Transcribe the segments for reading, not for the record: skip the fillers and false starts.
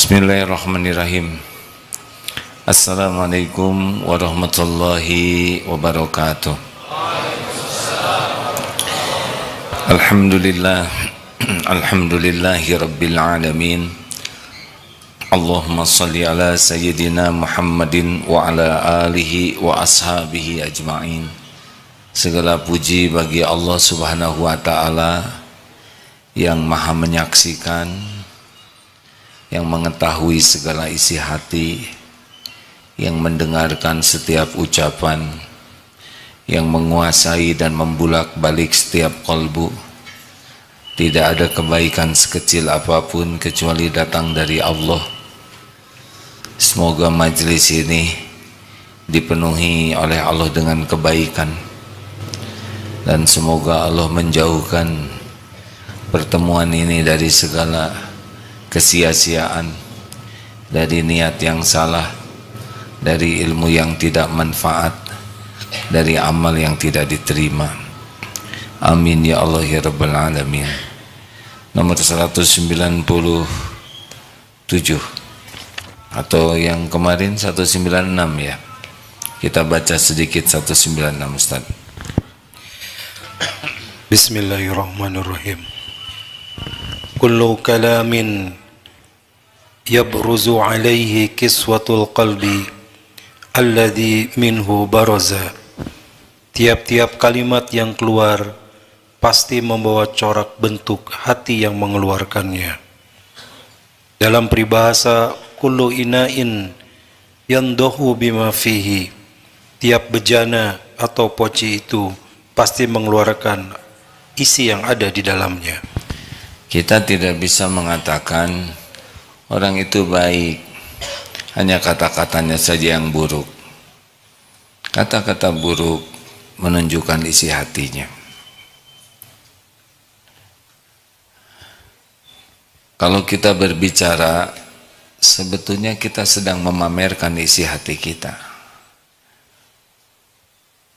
Bismillahirrahmanirrahim. Assalamualaikum warahmatullahi wabarakatuh. Alhamdulillah. Alhamdulillahi rabbil alamin. Allahumma salli ala sayyidina Muhammadin wa ala alihi wa ashabihi ajma'in. Segala puji bagi Allah subhanahu wa ta'ala yang maha menyaksikan, yang mengetahui segala isi hati, yang mendengarkan setiap ucapan, yang menguasai dan membulak-balik setiap kalbu. Tidak ada kebaikan sekecil apapun kecuali datang dari Allah. Semoga majlis ini dipenuhi oleh Allah dengan kebaikan, dan semoga Allah menjauhkan pertemuan ini dari segala kesia-siaan, dari niat yang salah, dari ilmu yang tidak manfaat, dari amal yang tidak diterima. Amin ya Allah ya Rabbal Alamin. Nomor 197 atau yang kemarin 196 ya. Kita baca sedikit 196 Ustaz. Bismillahirrahmanirrahim. Kullu kalamin yabruzu alaihi kiswatul qalbi alladhi minhu baraza. Tiap-tiap kalimat yang keluar pasti membawa corak bentuk hati yang mengeluarkannya. Dalam peribahasa, kullu ina'in yandahu bima fihi. Tiap bejana atau poci itu pasti mengeluarkan isi yang ada di dalamnya. Kita tidak bisa mengatakan orang itu baik, hanya kata-katanya saja yang buruk. Kata-kata buruk menunjukkan isi hatinya. Kalau kita berbicara, sebetulnya kita sedang memamerkan isi hati kita.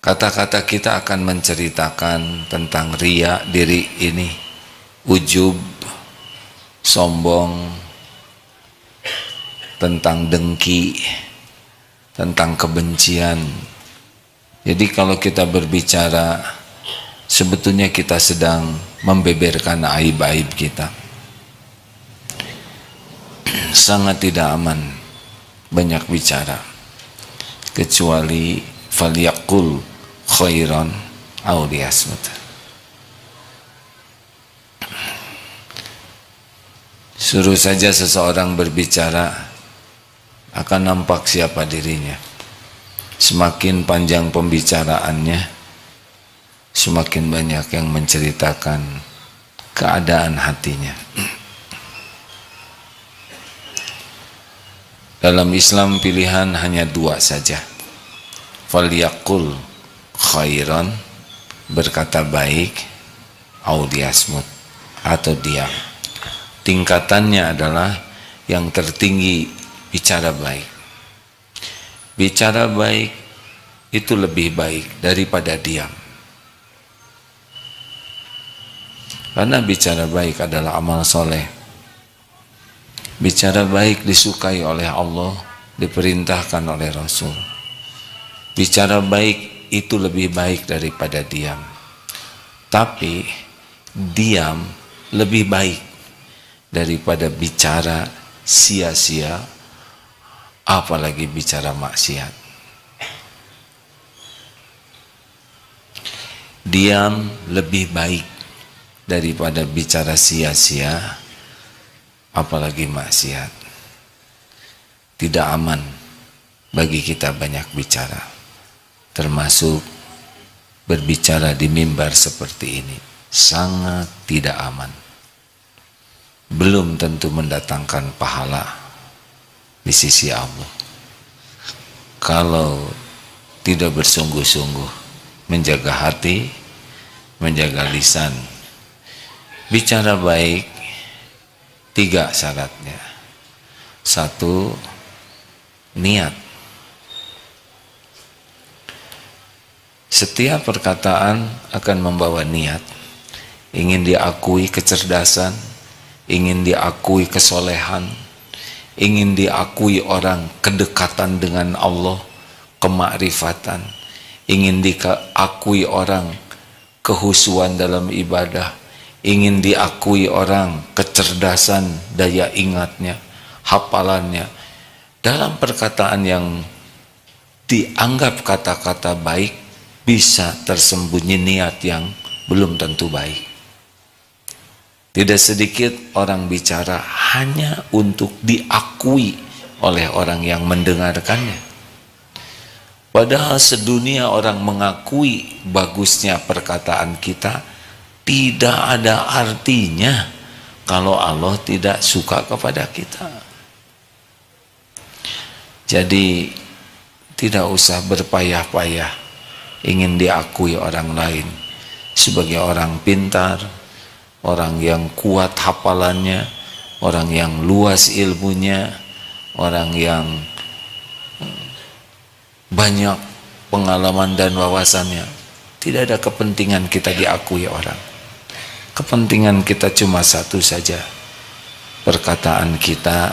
Kata-kata kita akan menceritakan tentang riya diri ini, ujub, sombong, tentang dengki, tentang kebencian. Jadi kalau kita berbicara, sebetulnya kita sedang membeberkan aib-aib kita. Sangat tidak aman banyak bicara, kecuali falyaqul khairan aw liyasmut. Suruh saja seseorang berbicara, akan nampak siapa dirinya. Semakin panjang pembicaraannya, semakin banyak yang menceritakan keadaan hatinya. Dalam Islam pilihan hanya dua saja. Falyaqul khairan, berkata baik, aw liyasmut, atau diam. Tingkatannya adalah yang tertinggi bicara baik. Bicara baik itu lebih baik daripada diam. Karena bicara baik adalah amal soleh. Bicara baik disukai oleh Allah, diperintahkan oleh Rasul. Bicara baik itu lebih baik daripada diam. Tapi diam lebih baik daripada bicara sia-sia, apalagi bicara maksiat. Diam lebih baik daripada bicara sia-sia, apalagi maksiat. Tidak aman bagi kita banyak bicara, termasuk berbicara di mimbar seperti ini. Sangat tidak aman. Belum tentu mendatangkan pahala di sisi Allah. Kalau tidak bersungguh-sungguh menjaga hati, menjaga lisan. Bicara baik, 3 syaratnya. 1, niat. Setiap perkataan akan membawa niat. Ingin diakui kecerdasan, ingin diakui kesolehan, ingin diakui orang kedekatan dengan Allah, kemakrifatan, ingin diakui orang kehusuan dalam ibadah, ingin diakui orang kecerdasan daya ingatnya, hafalannya. Dalam perkataan yang dianggap kata-kata baik bisa tersembunyi niat yang belum tentu baik. Tidak sedikit orang bicara hanya untuk diakui oleh orang yang mendengarkannya. Padahal sedunia orang mengakui bagusnya perkataan kita, tidak ada artinya kalau Allah tidak suka kepada kita. Jadi tidak usah berpayah-payah ingin diakui orang lain sebagai orang pintar, orang yang kuat hafalannya, orang yang luas ilmunya, orang yang banyak pengalaman dan wawasannya. Tidak ada kepentingan kita diakui orang. Kepentingan kita cuma satu saja, perkataan kita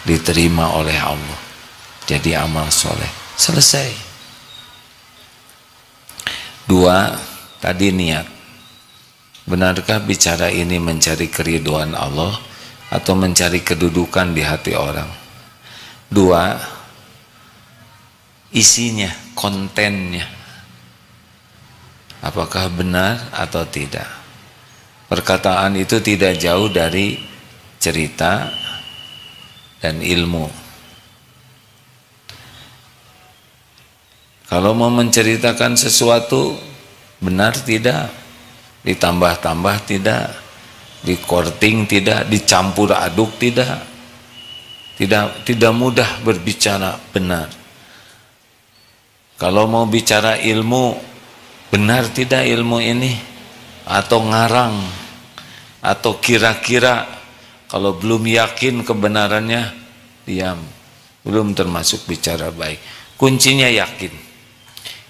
diterima oleh Allah, jadi amal soleh, selesai. Dua, tadi niat. Benarkah bicara ini mencari keridhaan Allah atau mencari kedudukan di hati orang? Dua, isinya, kontennya, apakah benar atau tidak? Perkataan itu tidak jauh dari cerita dan ilmu. Kalau mau menceritakan sesuatu, benar tidak, ditambah-tambah tidak, dikorting tidak, dicampur aduk tidak mudah berbicara benar. Kalau mau bicara ilmu, benar tidak ilmu ini, atau ngarang, atau kira-kira, kalau belum yakin kebenarannya, diam, belum termasuk bicara baik. Kuncinya yakin.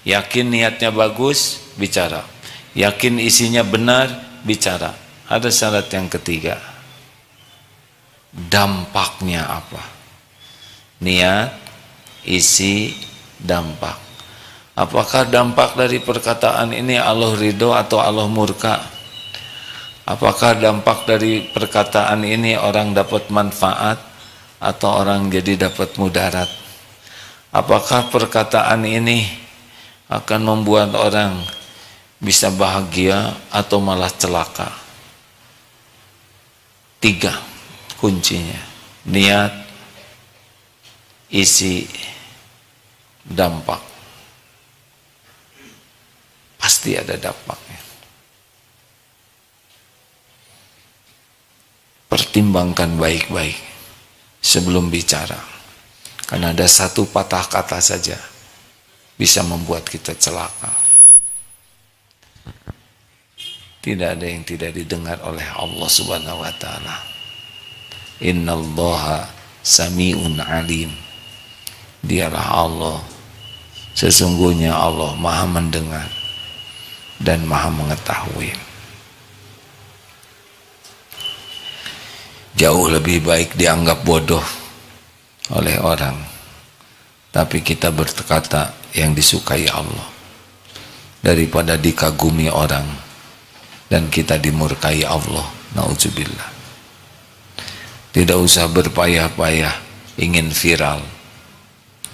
Yakin niatnya bagus, bicara. Yakin isinya benar, bicara. Ada syarat yang ketiga. Dampaknya apa? Niat, isi, dampak. Apakah dampak dari perkataan ini Allah ridho atau Allah murka? Apakah dampak dari perkataan ini orang dapat manfaat atau orang jadi dapat mudarat? Apakah perkataan ini akan membuat orang bisa bahagia atau malah celaka? Tiga kuncinya: niat, isi, dampak. Pasti ada dampaknya. Pertimbangkan baik-baik sebelum bicara, karena ada satu patah kata saja bisa membuat kita celaka. Tidak ada yang tidak didengar oleh Allah Subhanahu wa taala. Innallaha sami'un alim. Dialah Allah, sesungguhnya Allah Maha mendengar dan Maha mengetahui. Jauh lebih baik dianggap bodoh oleh orang, tapi kita berkata yang disukai Allah, daripada dikagumi orang dan kita dimurkai Allah. Nauzubillah. Tidak usah berpayah-payah ingin viral.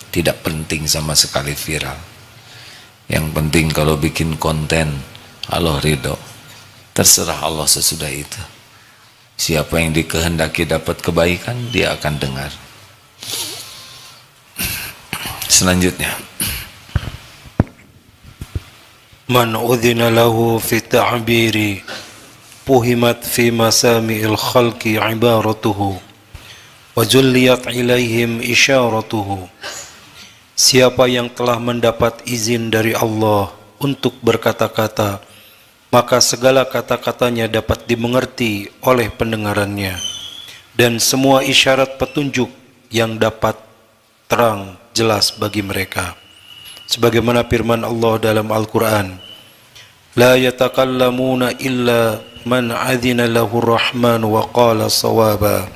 Tidak penting sama sekali viral. Yang penting kalau bikin konten Allah ridho, terserah Allah sesudah itu. Siapa yang dikehendaki dapat kebaikan, dia akan dengar. Selanjutnya, Man udhina lahu fi ta'biri puhimat fi masami'il khalqi ibaratuhu wa julliyat ilaihim isyaratuhu. Siapa yang telah mendapat izin dari Allah untuk berkata-kata, maka segala kata-katanya dapat dimengerti oleh pendengarannya, dan semua isyarat petunjuk yang dapat terang jelas bagi mereka. Sebagaimana firman Allah dalam Al-Quran, La yatakallamuna illa man adhina lahu rahman wa qala sawaba.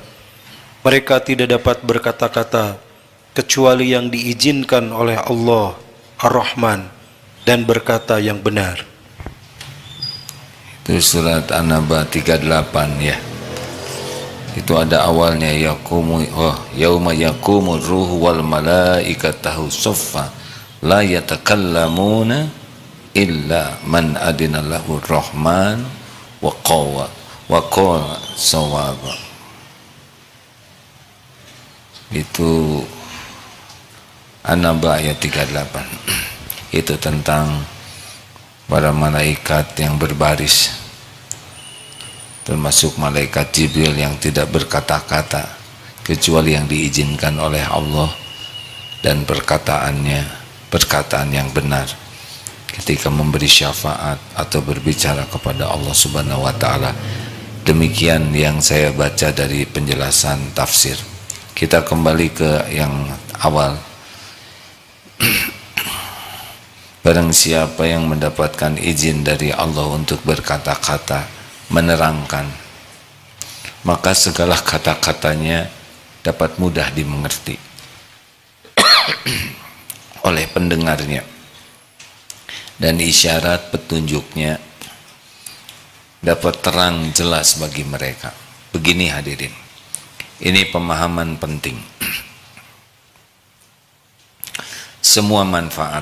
Mereka tidak dapat berkata-kata kecuali yang diizinkan oleh Allah Ar-Rahman dan berkata yang benar. Itu surat An-Naba 38 ya. Itu ada awalnya yauma yaqumu ruhu wal malaikatu saffa la yatakallamuna illa man adina lahu rahman wa qala sawaba. Itu An-Naba ayat 38. Itu tentang para malaikat yang berbaris, termasuk malaikat Jibril yang tidak berkata-kata kecuali yang diizinkan oleh Allah, dan perkataannya perkataan yang benar ketika memberi syafaat atau berbicara kepada Allah Subhanahu wa taala. Demikian yang saya baca dari penjelasan tafsir. Kita kembali ke yang awal. Barang siapa yang mendapatkan izin dari Allah untuk berkata-kata, menerangkan, maka segala kata-katanya dapat mudah dimengerti oleh pendengarnya, dan isyarat petunjuknya dapat terang jelas bagi mereka. Begini hadirin, ini pemahaman penting. Semua manfaat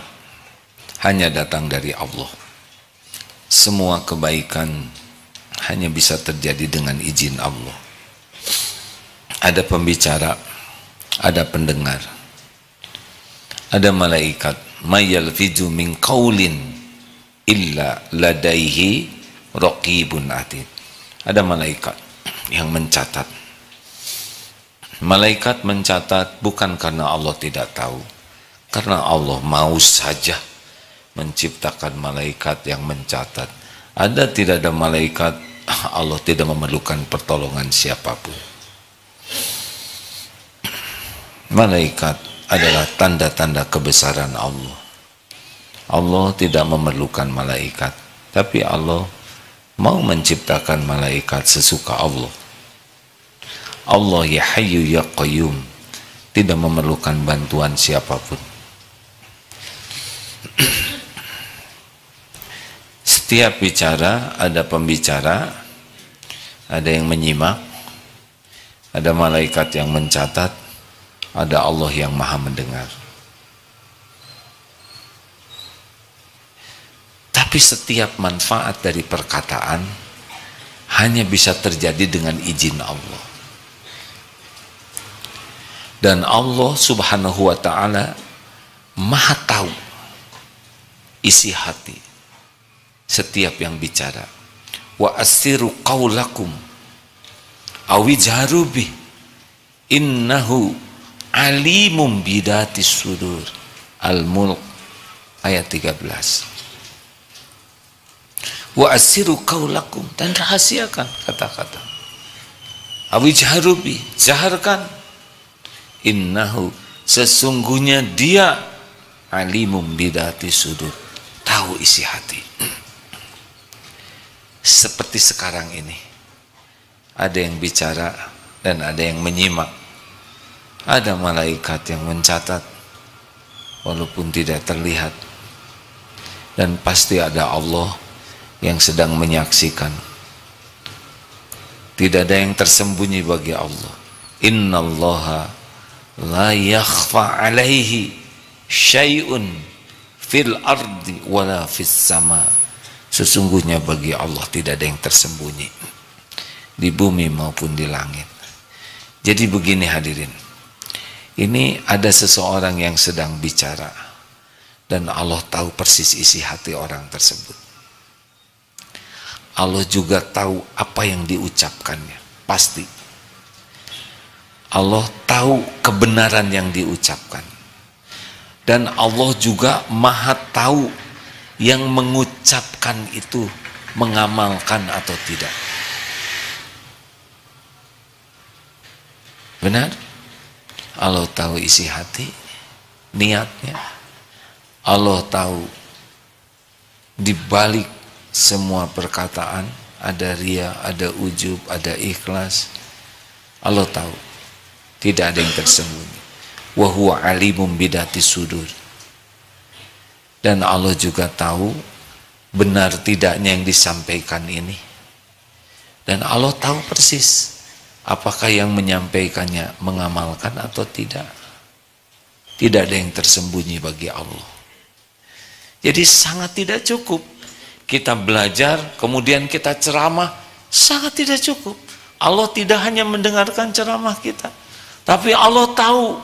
hanya datang dari Allah. Semua kebaikan hanya bisa terjadi dengan izin Allah. Ada pembicara, ada pendengar, ada malaikat. Mayal fizu min qaulin illa ladaihi raqibun atid. Ada malaikat yang mencatat. Malaikat mencatat bukan karena Allah tidak tahu, karena Allah mau saja menciptakan malaikat yang mencatat. Ada tidak ada malaikat, Allah tidak memerlukan pertolongan siapapun. Malaikat adalah tanda-tanda kebesaran Allah. Allah tidak memerlukan malaikat, tapi Allah mau menciptakan malaikat sesuka Allah. Allah ya Hayyu ya Qayyum, tidak memerlukan bantuan siapapun. Setiap bicara ada pembicara, ada yang menyimak, ada malaikat yang mencatat, ada Allah yang maha mendengar. Tapi setiap manfaat dari perkataan hanya bisa terjadi dengan izin Allah. Dan Allah Subhanahu wa ta'ala maha tahu isi hati setiap yang bicara. Wa asiru qaulakum awijharu bih innahu alimum bidatis sudur. Al-Mulk ayat 13. Wa asiru qaulakum, dan rahasiakan kata-kata. Awijharu bih, zaharkan. Innahu, sesungguhnya dia alimum bidatis sudur, tahu isi hati. Seperti sekarang ini, ada yang bicara dan ada yang menyimak. Ada malaikat yang mencatat walaupun tidak terlihat, dan pasti ada Allah yang sedang menyaksikan. Tidak ada yang tersembunyi bagi Allah. Innallaha la yakhfa alaihi syai'un fil ardi wala fis sama. Sesungguhnya bagi Allah tidak ada yang tersembunyi di bumi maupun di langit. Jadi begini hadirin, ini ada seseorang yang sedang bicara dan Allah tahu persis isi hati orang tersebut. Allah juga tahu apa yang diucapkannya, pasti. Allah tahu kebenaran yang diucapkan, dan Allah juga maha tahu yang mengucapkan itu mengamalkan atau tidak. Benar? Allah tahu isi hati, niatnya. Allah tahu di balik semua perkataan ada ria, ada ujub, ada ikhlas. Allah tahu. tidak ada yang tersembunyi. Wa huwa alimum bidati sudur. Dan Allah juga tahu benar tidaknya yang disampaikan ini. Dan Allah tahu persis apakah yang menyampaikannya mengamalkan atau tidak. Tidak ada yang tersembunyi bagi Allah. Jadi sangat tidak cukup kita belajar kemudian kita ceramah, sangat tidak cukup. Allah tidak hanya mendengarkan ceramah kita, tapi Allah tahu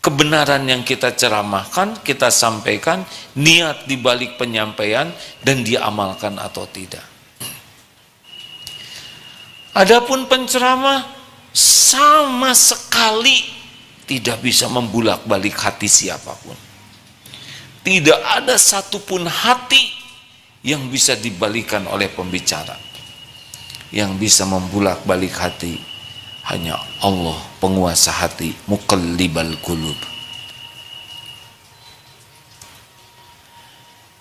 kebenaran yang kita ceramahkan, kita sampaikan, niat di balik penyampaian dan diamalkan atau tidak. Adapun penceramah sama sekali tidak bisa membulak-balik hati siapapun. Tidak ada satupun hati yang bisa dibalikan oleh pembicara. Yang bisa membulak-balik hati hanya Allah, penguasa hati, muqallibal qulub.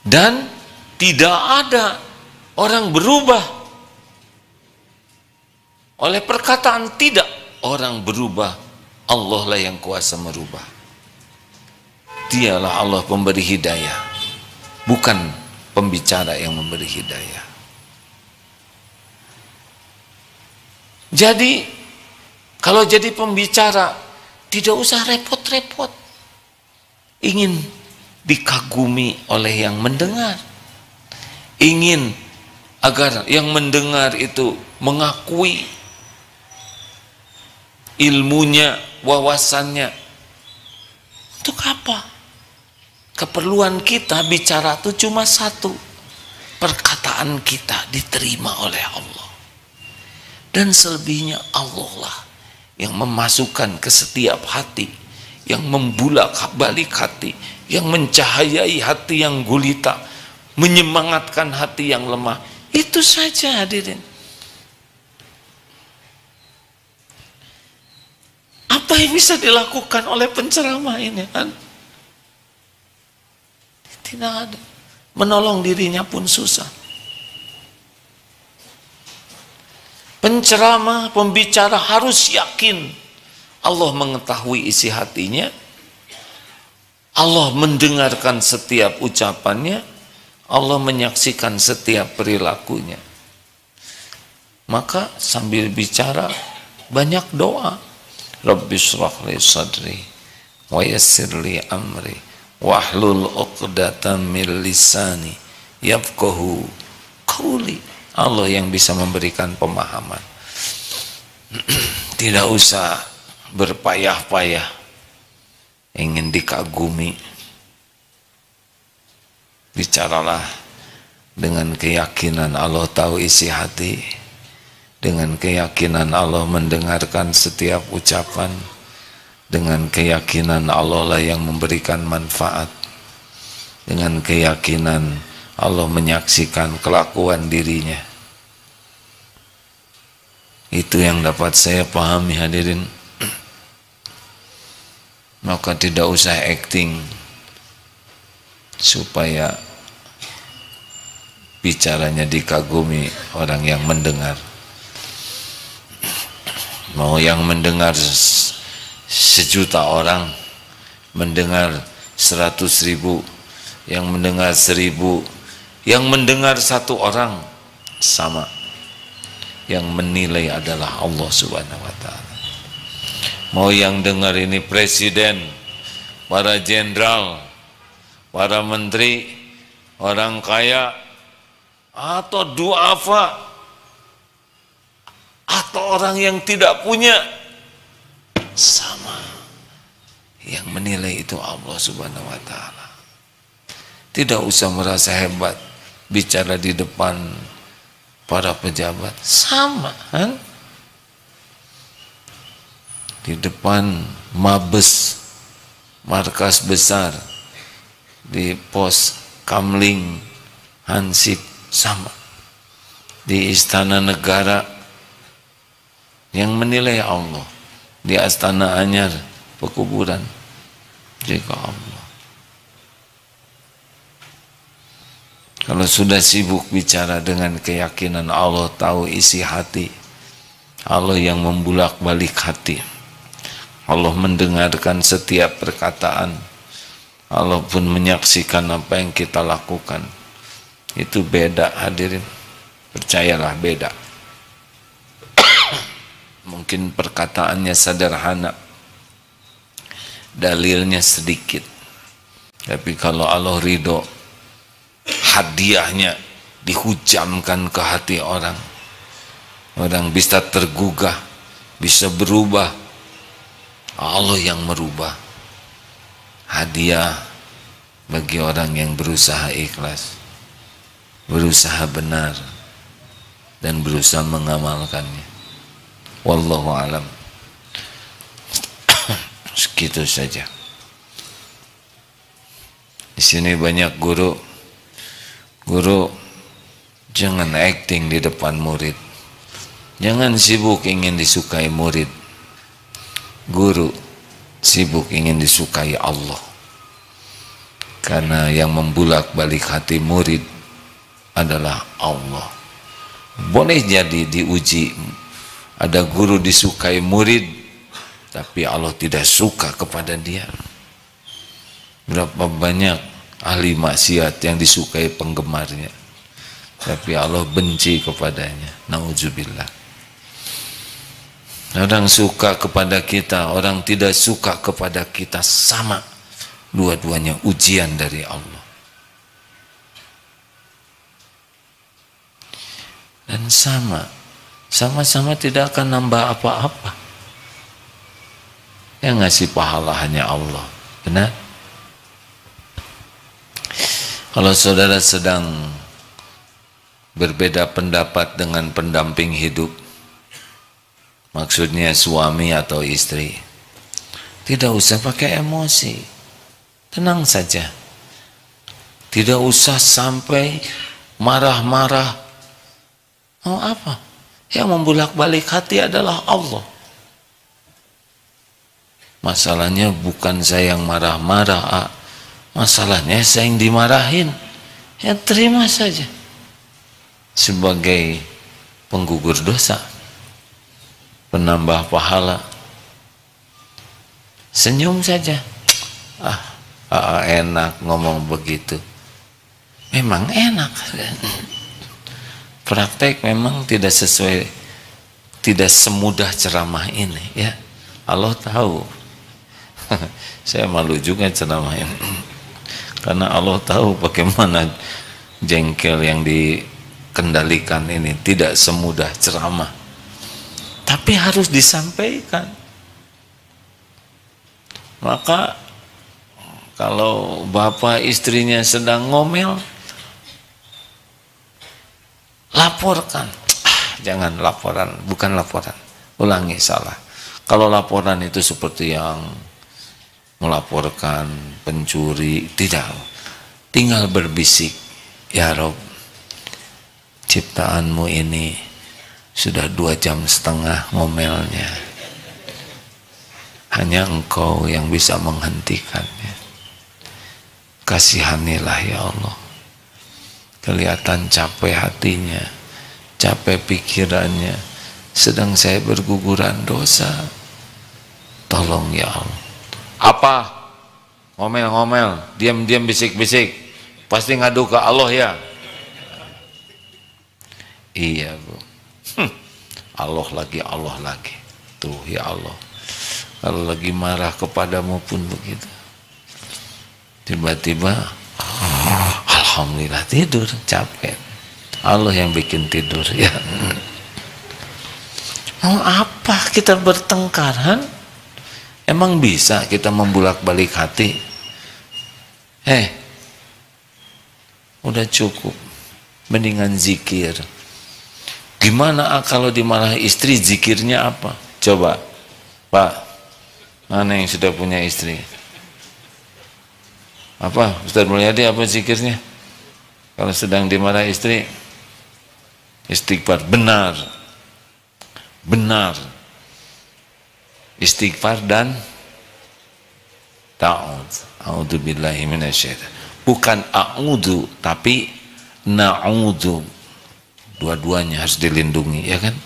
Dan tidak ada orang berubah oleh perkataan, tidak orang berubah, Allah lah yang kuasa merubah. Dialah Allah pemberi hidayah, bukan pembicara yang memberi hidayah. Jadi kalau jadi pembicara tidak usah repot-repot, ingin dikagumi oleh yang mendengar, ingin agar yang mendengar itu mengakui ilmunya, wawasannya. Untuk apa? Keperluan kita bicara itu cuma satu, perkataan kita diterima oleh Allah, dan selebihnya Allah lah yang memasukkan ke setiap hati, yang membulak balik hati, yang mencahayai hati yang gulita, menyemangatkan hati yang lemah. Itu saja hadirin. Apa yang bisa dilakukan oleh penceramah ini kan? Tidak ada. Menolong dirinya pun susah. Penceramah, pembicara harus yakin Allah mengetahui isi hatinya, Allah mendengarkan setiap ucapannya, Allah menyaksikan setiap perilakunya. Maka sambil bicara banyak doa. Rabbi shrah li sadri wa yassir li amri wahlul 'uqdatam min lisani yafqahu qawli. Allah yang bisa memberikan pemahaman. Tidak usah berpayah-payah ingin dikagumi. Bicaralah dengan keyakinan Allah tahu isi hati, dengan keyakinan Allah mendengarkan setiap ucapan, dengan keyakinan Allah lah yang memberikan manfaat, dengan keyakinan Allah menyaksikan kelakuan dirinya. Itu yang dapat saya pahami hadirin. Maka tidak usah acting supaya bicaranya dikagumi orang yang mendengar. Mau yang mendengar 1.000.000 orang, mendengar 100.000, yang mendengar 1.000, yang mendengar 1 orang, sama. Yang menilai adalah Allah Subhanahu wa ta'ala. Mau yang dengar ini presiden, para jenderal, para menteri, orang kaya, atau duafa, atau orang yang tidak punya, sama. Yang menilai itu Allah Subhanahu wa ta'ala. Tidak usah merasa hebat bicara di depan para pejabat, sama kan? Di depan Mabes, markas besar, di pos Kamling, Hansip, sama. Di istana negara, yang menilai Allah. Di Astana Anyar, pekuburan, juga Allah. Kalau sudah sibuk bicara dengan keyakinan Allah tahu isi hati, Allah yang membulak-balik hati. Allah mendengarkan setiap perkataan. Allah pun menyaksikan apa yang kita lakukan. Itu beda hadirin. Percayalah beda. Mungkin perkataannya sederhana, dalilnya sedikit, tapi kalau Allah ridho, hadiahnya dihujamkan ke hati orang. Orang bisa tergugah, bisa berubah. Allah yang merubah. Hadiah bagi orang yang berusaha ikhlas, berusaha benar, dan berusaha mengamalkannya. Wallahu alam. Segitu saja. Di sini banyak guru jangan acting di depan murid. Jangan sibuk ingin disukai murid. Guru sibuk ingin disukai Allah. Karena yang membulak-balik hati murid adalah Allah. Boleh jadi diuji, ada guru disukai murid, tapi Allah tidak suka kepada dia. Berapa banyak ahli maksiat yang disukai penggemarnya, tapi Allah benci kepadanya. Nauzubillah. Orang suka kepada kita, orang tidak suka kepada kita, sama. Dua-duanya ujian dari Allah. Dan sama-sama tidak akan nambah apa-apa. Yang ngasih pahala hanya Allah. Benar? Kalau saudara sedang berbeda pendapat dengan pendamping hidup, maksudnya suami atau istri, tidak usah pakai emosi, tenang saja, tidak usah sampai marah-marah. Mau apa? Yang membulak-balik hati adalah Allah. Masalahnya bukan saya yang marah-marah, masalahnya saya yang dimarahin. Ya terima saja sebagai penggugur dosa, penambah pahala. Senyum saja. Enak ngomong begitu. Memang enak. Praktek memang tidak sesuai, tidak semudah ceramah ini, ya. Allah tahu. Saya malu juga ceramah ini. Karena Allah tahu bagaimana jengkel yang dikendalikan ini tidak semudah ceramah. Tapi harus disampaikan. Maka kalau bapak istrinya sedang ngomel, laporkan. Jangan laporan, bukan laporan. Ulangi, salah. Kalau laporan itu seperti yang melaporkan pencuri, tidak. Tinggal berbisik, ya Rob, ciptaanmu ini sudah 2,5 jam ngomelnya. Hanya Engkau yang bisa menghentikannya. Kasihanilah ya Allah. Kelihatan capek hatinya, capek pikirannya, sedang saya berguguran dosa. Tolong ya Allah. Apa? Ngomel-ngomel, diam-diam bisik-bisik. Pasti ngadu ke Allah ya? Iya Bu. Allah lagi. Tuh ya Allah. Kalau lagi marah kepadamu pun begitu. Tiba-tiba alhamdulillah tidur, capek. Allah yang bikin tidur ya. Mau apa kita bertengkar? Emang bisa kita membulak-balik hati? Udah cukup. Mendingan zikir. Gimana kalau dimarahi istri, zikirnya apa? Coba Pak, mana yang sudah punya istri? Apa Ustaz Mulyadi, apa zikirnya kalau sedang dimarahi istri? Istighfar. Benar, istighfar dan a'udzubillahi minasyaitan. Bukan a'udzu tapi na'udzu. Dua-duanya harus dilindungi, ya kan?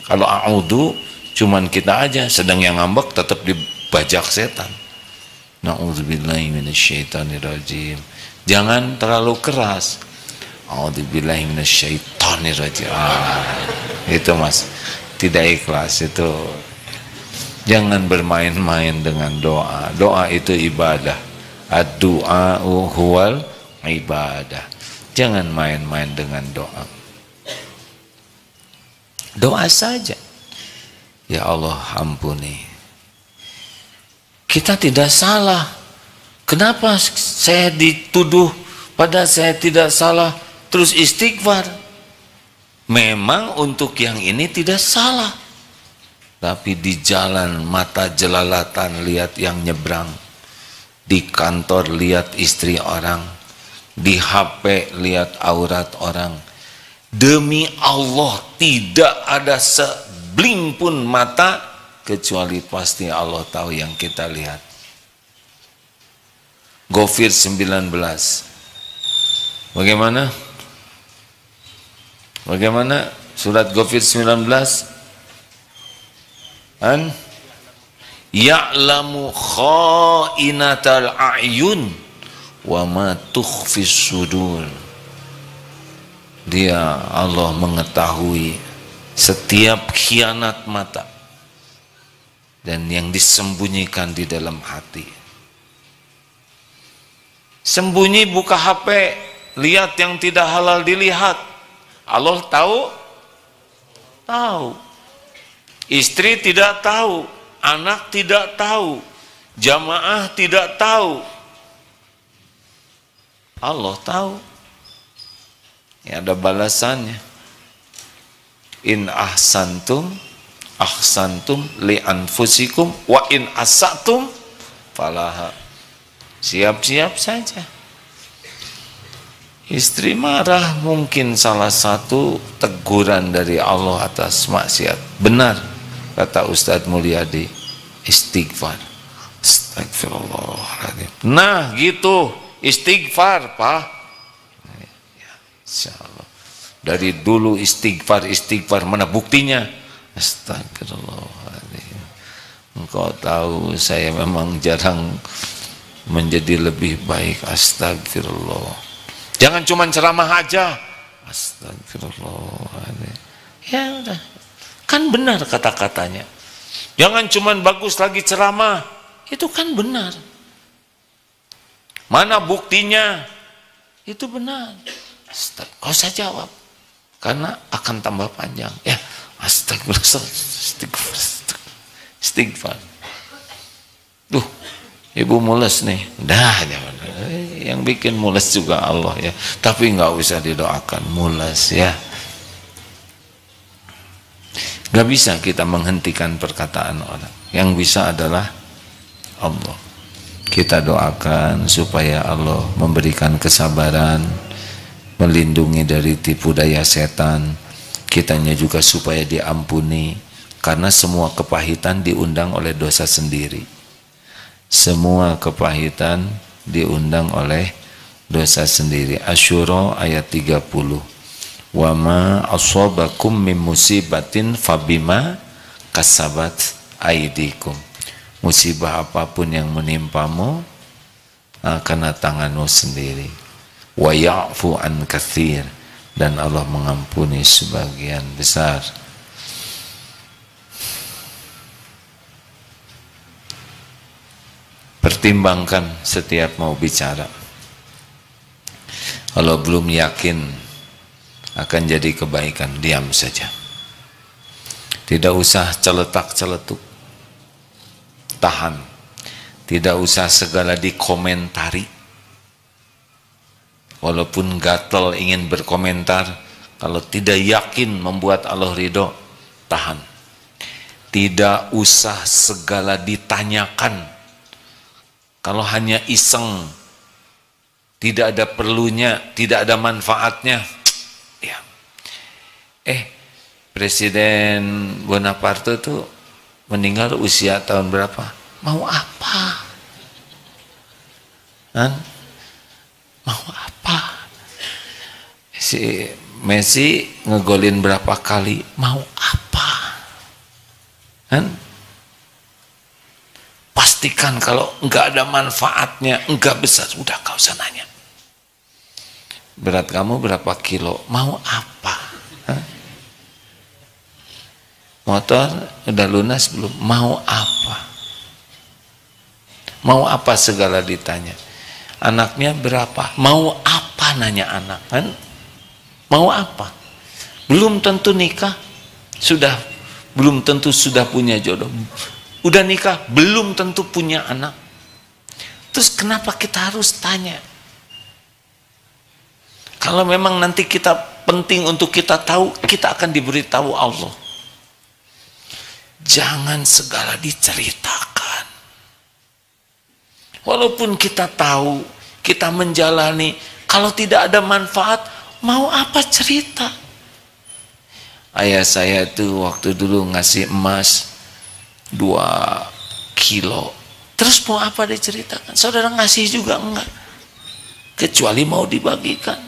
Kalau a'udhu cuman kita aja, sedang yang ngambek tetap dibajak setan. Na'udzubillahi minasyaitonirrajim. Jangan terlalu keras. A'udzubillahi minasyaitonirrajim. Itu Mas, tidak ikhlas itu. Jangan bermain-main dengan doa. Doa itu ibadah. Ad-du'a huwal ibadah. Jangan main-main dengan doa. Doa saja. Ya Allah ampuni. Kita tidak salah. Kenapa saya dituduh padahal saya tidak salah terus istighfar? Memang untuk yang ini tidak salah. Tapi di jalan mata jelalatan lihat yang nyebrang, di kantor lihat istri orang, di HP lihat aurat orang. Demi Allah tidak ada sebling pun mata kecuali pasti Allah tahu yang kita lihat. Ghafir 19. Bagaimana? Bagaimana surat Ghafir 19? Ya'lamu kha'inatal a'yun wa ma tukhfis sudur. Dia Allah mengetahui setiap khianat mata dan yang disembunyikan di dalam hati. Sembunyi buka HP, lihat yang tidak halal dilihat. Allah tahu? Tahu. Istri tidak tahu, anak tidak tahu, jamaah tidak tahu. Allah tahu. Ya, ada balasannya. In ahsantum li anfusikum wa in asatum falaha. Siap-siap saja. Istri marah mungkin salah satu teguran dari Allah atas maksiat. Benar kata Ustadz Mulyadi, istighfar. Astagfirullahaladzim. Nah gitu, istighfar Pak. Ya, insyaallah. Dari dulu istighfar, mana buktinya? Astagfirullahaladzim. Engkau tahu saya memang jarang menjadi lebih baik. Astagfirullah. Jangan cuma ceramah aja. Astagfirullahaladzim. Ya udah, kan benar kata-katanya. Jangan cuma bagus lagi ceramah. Itu kan benar. Mana buktinya? Itu benar. Kau usah jawab, karena akan tambah panjang. Ya, astagfirullah, istighfar. Duh, ibu mules nih. Dah, yang bikin mules juga Allah ya. Tapi nggak usah didoakan mules ya. Gak bisa kita menghentikan perkataan orang. Yang bisa adalah Allah. Kita doakan supaya Allah memberikan kesabaran, melindungi dari tipu daya setan, kitanya juga supaya diampuni, karena semua kepahitan diundang oleh dosa sendiri. Semua kepahitan diundang oleh dosa sendiri. Asyura ayat 30. Wa ma asabakum min musibatin fabima kasabat aidikum. Musibah apapun yang menimpamu karena tanganmu sendiri. Wa ya'fu an katsir, dan Allah mengampuni sebagian besar. Pertimbangkan setiap mau bicara. Kalau belum yakin akan jadi kebaikan, diam saja. Tidak usah celetak-celetuk. Tahan. Tidak usah segala dikomentari. Walaupun gatel ingin berkomentar, kalau tidak yakin membuat Allah ridho, tahan. Tidak usah segala ditanyakan. Kalau hanya iseng, tidak ada perlunya, tidak ada manfaatnya, ya. Presiden Bonaparte itu meninggal usia tahun berapa? Mau apa? Mau apa? Si Messi ngegolin berapa kali? Mau apa? Kan? Pastikan kalau enggak ada manfaatnya, enggak besar, udah gak usah nanya. Berat kamu berapa kilo? Mau apa? Hah? Motor udah lunas belum? Mau apa? Mau apa segala ditanya. Anaknya berapa? Mau apa nanya anak? Kan? Mau apa? Belum tentu nikah, belum tentu sudah punya jodoh. Udah nikah, belum tentu punya anak. Terus kenapa kita harus tanya? Kalau memang nanti kita penting untuk kita tahu, kita akan diberitahu Allah. Jangan segala diceritakan. Walaupun kita tahu, kita menjalani, kalau tidak ada manfaat, mau apa cerita? Ayah saya tuh waktu dulu ngasih emas 2 kilo. Terus mau apa diceritakan? Saudara ngasih juga enggak. Kecuali mau dibagikan.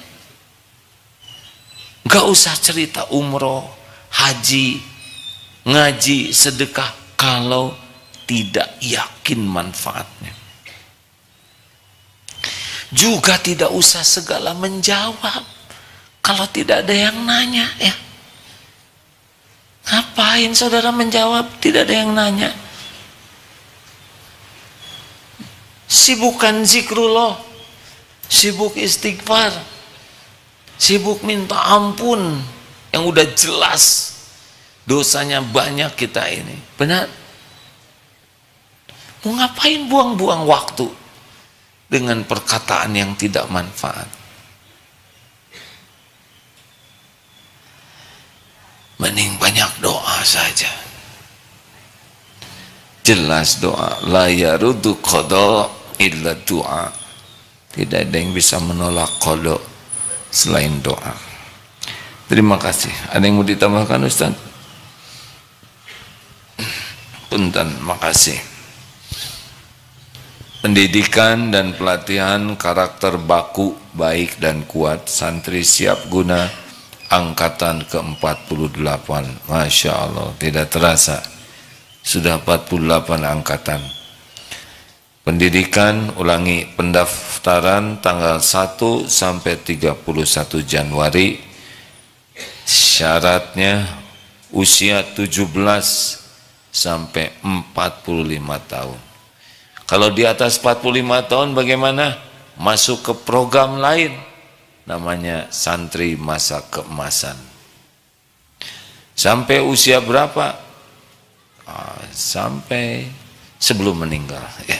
Enggak usah cerita umroh, haji, ngaji, sedekah kalau tidak yakin manfaatnya. Juga tidak usah segala menjawab kalau tidak ada yang nanya ya. Ngapain saudara menjawab? Tidak ada yang nanya. Sibukkan zikrullah, sibuk istighfar, sibuk minta ampun yang udah jelas dosanya banyak kita ini. Benar? Mau ngapain buang-buang waktu dengan perkataan yang tidak manfaat? Mending banyak doa saja. Jelas doa. La yaruddu qada illa doa. Tidak ada yang bisa menolak qada selain doa. Terima kasih. Ada yang mau ditambahkan Ustaz? Punten, makasih. Pendidikan dan pelatihan karakter baku baik dan kuat, santri siap guna angkatan ke-48. Masya Allah, tidak terasa sudah 48 angkatan. Pendidikan, ulangi, pendaftaran tanggal 1 sampai 31 Januari. Syaratnya usia 17 sampai 45 tahun. Kalau di atas 45 tahun bagaimana? Masuk ke program lain, namanya santri masa keemasan. Sampai usia berapa? Sampai sebelum meninggal ya.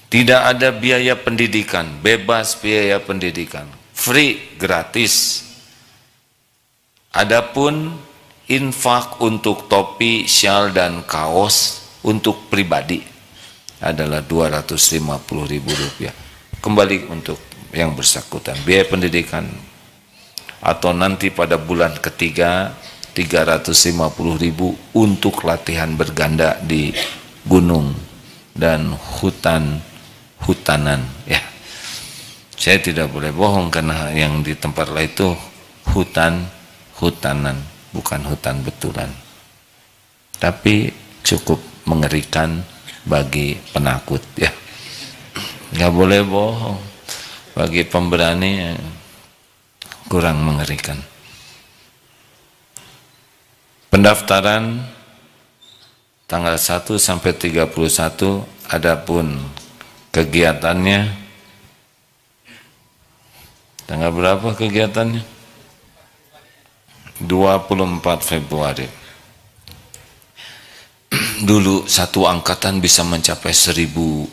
Tidak ada biaya pendidikan, bebas biaya pendidikan, free, gratis. Adapun infak untuk topi, syal dan kaos untuk pribadi adalah Rp250.000. Kembali untuk yang bersangkutan. Biaya pendidikan atau nanti pada bulan ketiga Rp350.000 untuk latihan berganda di gunung dan hutanan ya. Saya tidak boleh bohong karena yang di tempat lain itu hutanan, bukan hutan betulan. Tapi cukup mengerikan bagi penakut ya. Nggak boleh bohong. Bagi pemberani kurang mengerikan. Pendaftaran tanggal 1 sampai 31, adapun kegiatannya tanggal berapa kegiatannya? 24 Februari. Dulu satu angkatan bisa mencapai 1000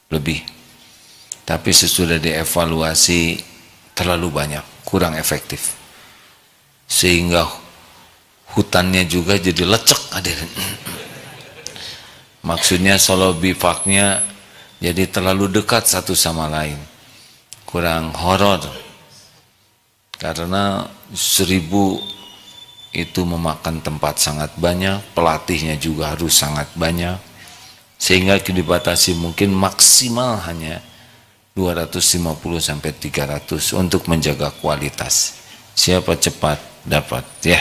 lebih, tapi sesudah dievaluasi terlalu banyak, kurang efektif, sehingga hutannya juga jadi lecek hadirin. Maksudnya solo bivaknya jadi terlalu dekat satu sama lain, kurang horor, karena 1000 itu memakan tempat sangat banyak, pelatihnya juga harus sangat banyak, sehingga dibatasi mungkin maksimal hanya 250 sampai 300 untuk menjaga kualitas. Siapa cepat dapat ya.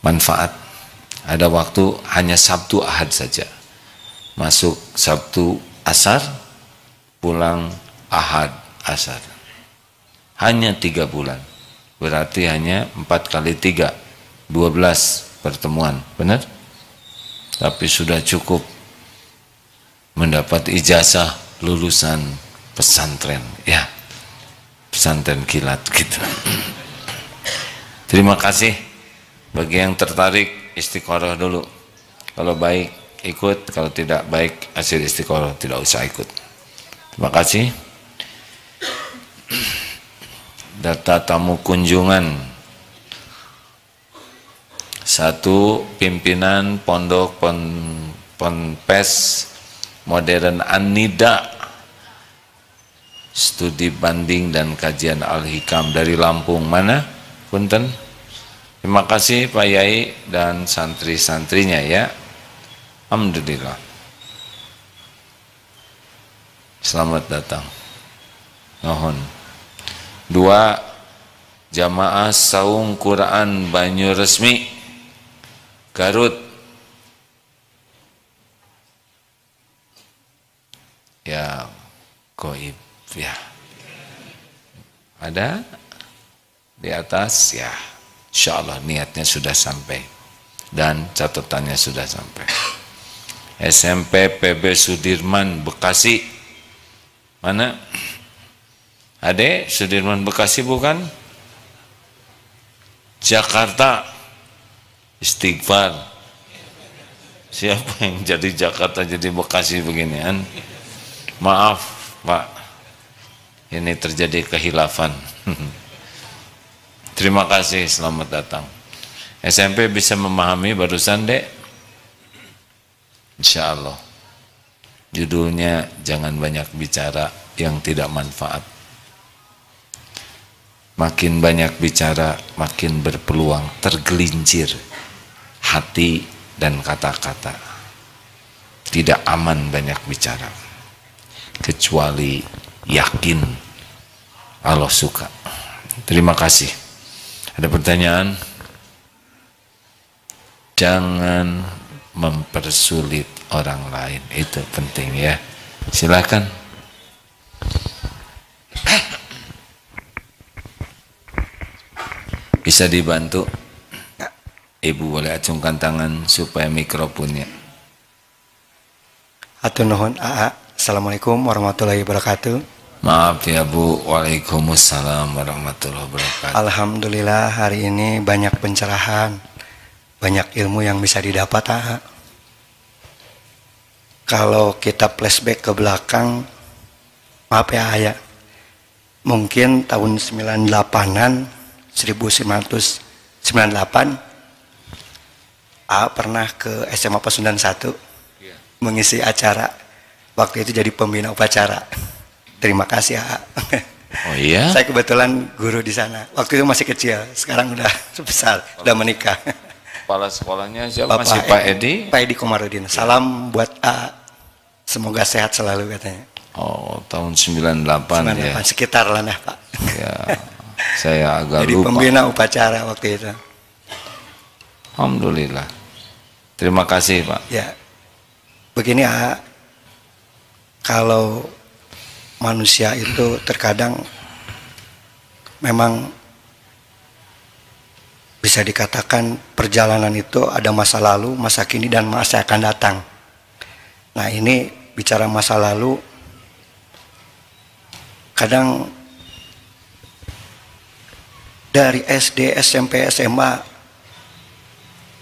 manfaat. Ada waktu hanya Sabtu Ahad saja. Masuk Sabtu Asar, pulang Ahad Asar. Hanya 3 bulan. Berarti hanya 4 kali 3, 12 pertemuan. Benar? Tapi sudah cukup mendapat ijazah lulusan pesantren. Ya, pesantren kilat gitu. Terima kasih. Bagi yang tertarik, istiqoroh dulu. Kalau baik ikut, kalau tidak baik hasil istiqoroh tidak usah ikut. Terima kasih. Data tamu kunjungan. 1. Pimpinan Pondok Ponpes Modern An-Nida, studi banding dan kajian Al-Hikam dari Lampung. Mana? Punten. Terima kasih Pak Yai dan santri-santrinya ya. Alhamdulillah. Selamat datang. Nuhun. 2. Jamaah Saung Quran Banyu Resmi Garut. Ya, goib ya. Ada di atas ya. Insyaallah niatnya sudah sampai dan catatannya sudah sampai. SMP PB Sudirman Bekasi. Mana? Ade, Sudirman Bekasi bukan? Jakarta. Istighfar. Siapa yang jadi Jakarta jadi Bekasi beginian? Maaf, Pak. Ini terjadi kehilafan. Terima kasih, selamat datang. SMP bisa memahami barusan, Dek? Insya Allah. Judulnya jangan banyak bicara yang tidak manfaat. Makin banyak bicara, makin berpeluang tergelincir hati dan kata-kata. Tidak aman banyak bicara. Kecuali yakin Allah suka. Terima kasih. Ada pertanyaan? Jangan mempersulit orang lain, itu penting ya. Silakan. Bisa dibantu? Ibu boleh acungkan tangan supaya mikrofonnya. Atur nuhun AA. Assalamualaikum warahmatullahi wabarakatuh. Maaf ya Bu. Waalaikumsalam warahmatullahi wabarakatuh. Alhamdulillah hari ini banyak pencerahan, banyak ilmu yang bisa didapat AA. Kalau kita flashback ke belakang, maaf ya ayah, mungkin tahun 98-an, 1998, AA pernah ke SMA Pasundan 1 mengisi acara. Waktu itu jadi pembina upacara. Terima kasih AA. Oh iya? Saya kebetulan guru di sana. Waktu itu masih kecil, sekarang udah besar, udah menikah. Kepala sekolahnya siapa? Bapak Masih Pak Edi? Pak Edi Komarudin. Salam buat AA. Semoga sehat selalu katanya. Oh, tahun 98 ya. Sekitar lah nah Pak. Ya, saya agak jadi lupa. pembina upacara waktu itu. Alhamdulillah. Terima kasih Pak. Ya, begini AA. Kalau manusia itu terkadang memang bisa dikatakan perjalanan itu ada masa lalu, masa kini, dan masa akan datang. Nah ini bicara masa lalu, kadang dari SD, SMP, SMA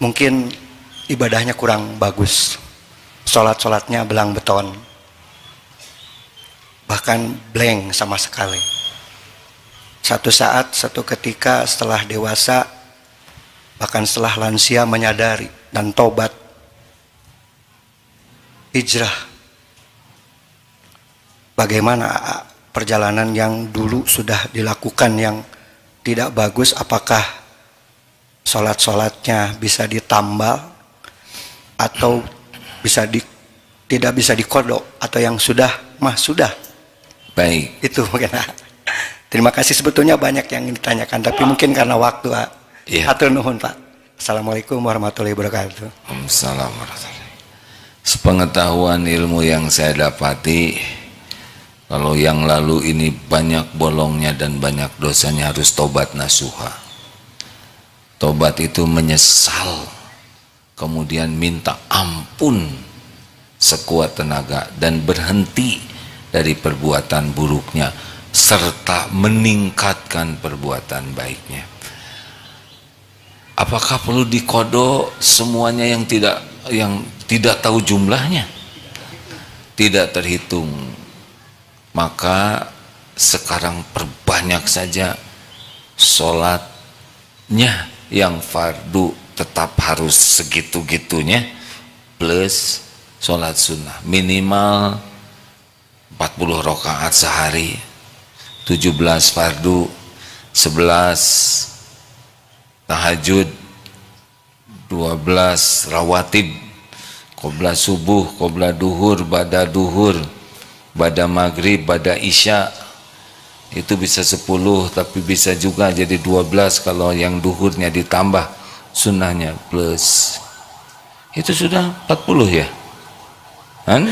mungkin ibadahnya kurang bagus, sholat-sholatnya belang beton, bahkan blank sama sekali. Satu saat, satu ketika setelah dewasa, bahkan setelah lansia menyadari dan tobat, hijrah. Bagaimana perjalanan yang dulu sudah dilakukan yang tidak bagus, apakah sholat-sholatnya bisa ditambal atau bisa tidak bisa dikodok, atau yang sudah mah sudah. Baik. Itu mungkin. Terima kasih, sebetulnya banyak yang ditanyakan, tapi mungkin karena waktu. Iya. Hatur nuhun Pak. Assalamualaikum warahmatullahi wabarakatuh. Waalaikumsalam warahmatullahi. Sepengetahuan ilmu yang saya dapati, kalau yang lalu ini banyak bolongnya dan banyak dosanya, harus tobat nasuha. Tobat itu menyesal, kemudian minta ampun sekuat tenaga dan berhenti dari perbuatan buruknya serta meningkatkan perbuatan baiknya. Apakah perlu dikodok semuanya yang tidak tahu jumlahnya, tidak terhitung? Maka sekarang perbanyak saja sholatnya yang fardu tetap harus segitu-gitunya, plus sholat sunnah minimal 40 rakaat sehari, 17 fardu, 11 tahajud, 12 rawatib, qobla subuh, qobla duhur, bada duhur, bada maghrib, bada isya. Itu bisa 10, tapi bisa juga jadi 12 kalau yang duhurnya ditambah sunnahnya plus. Itu sudah 40 ya kan?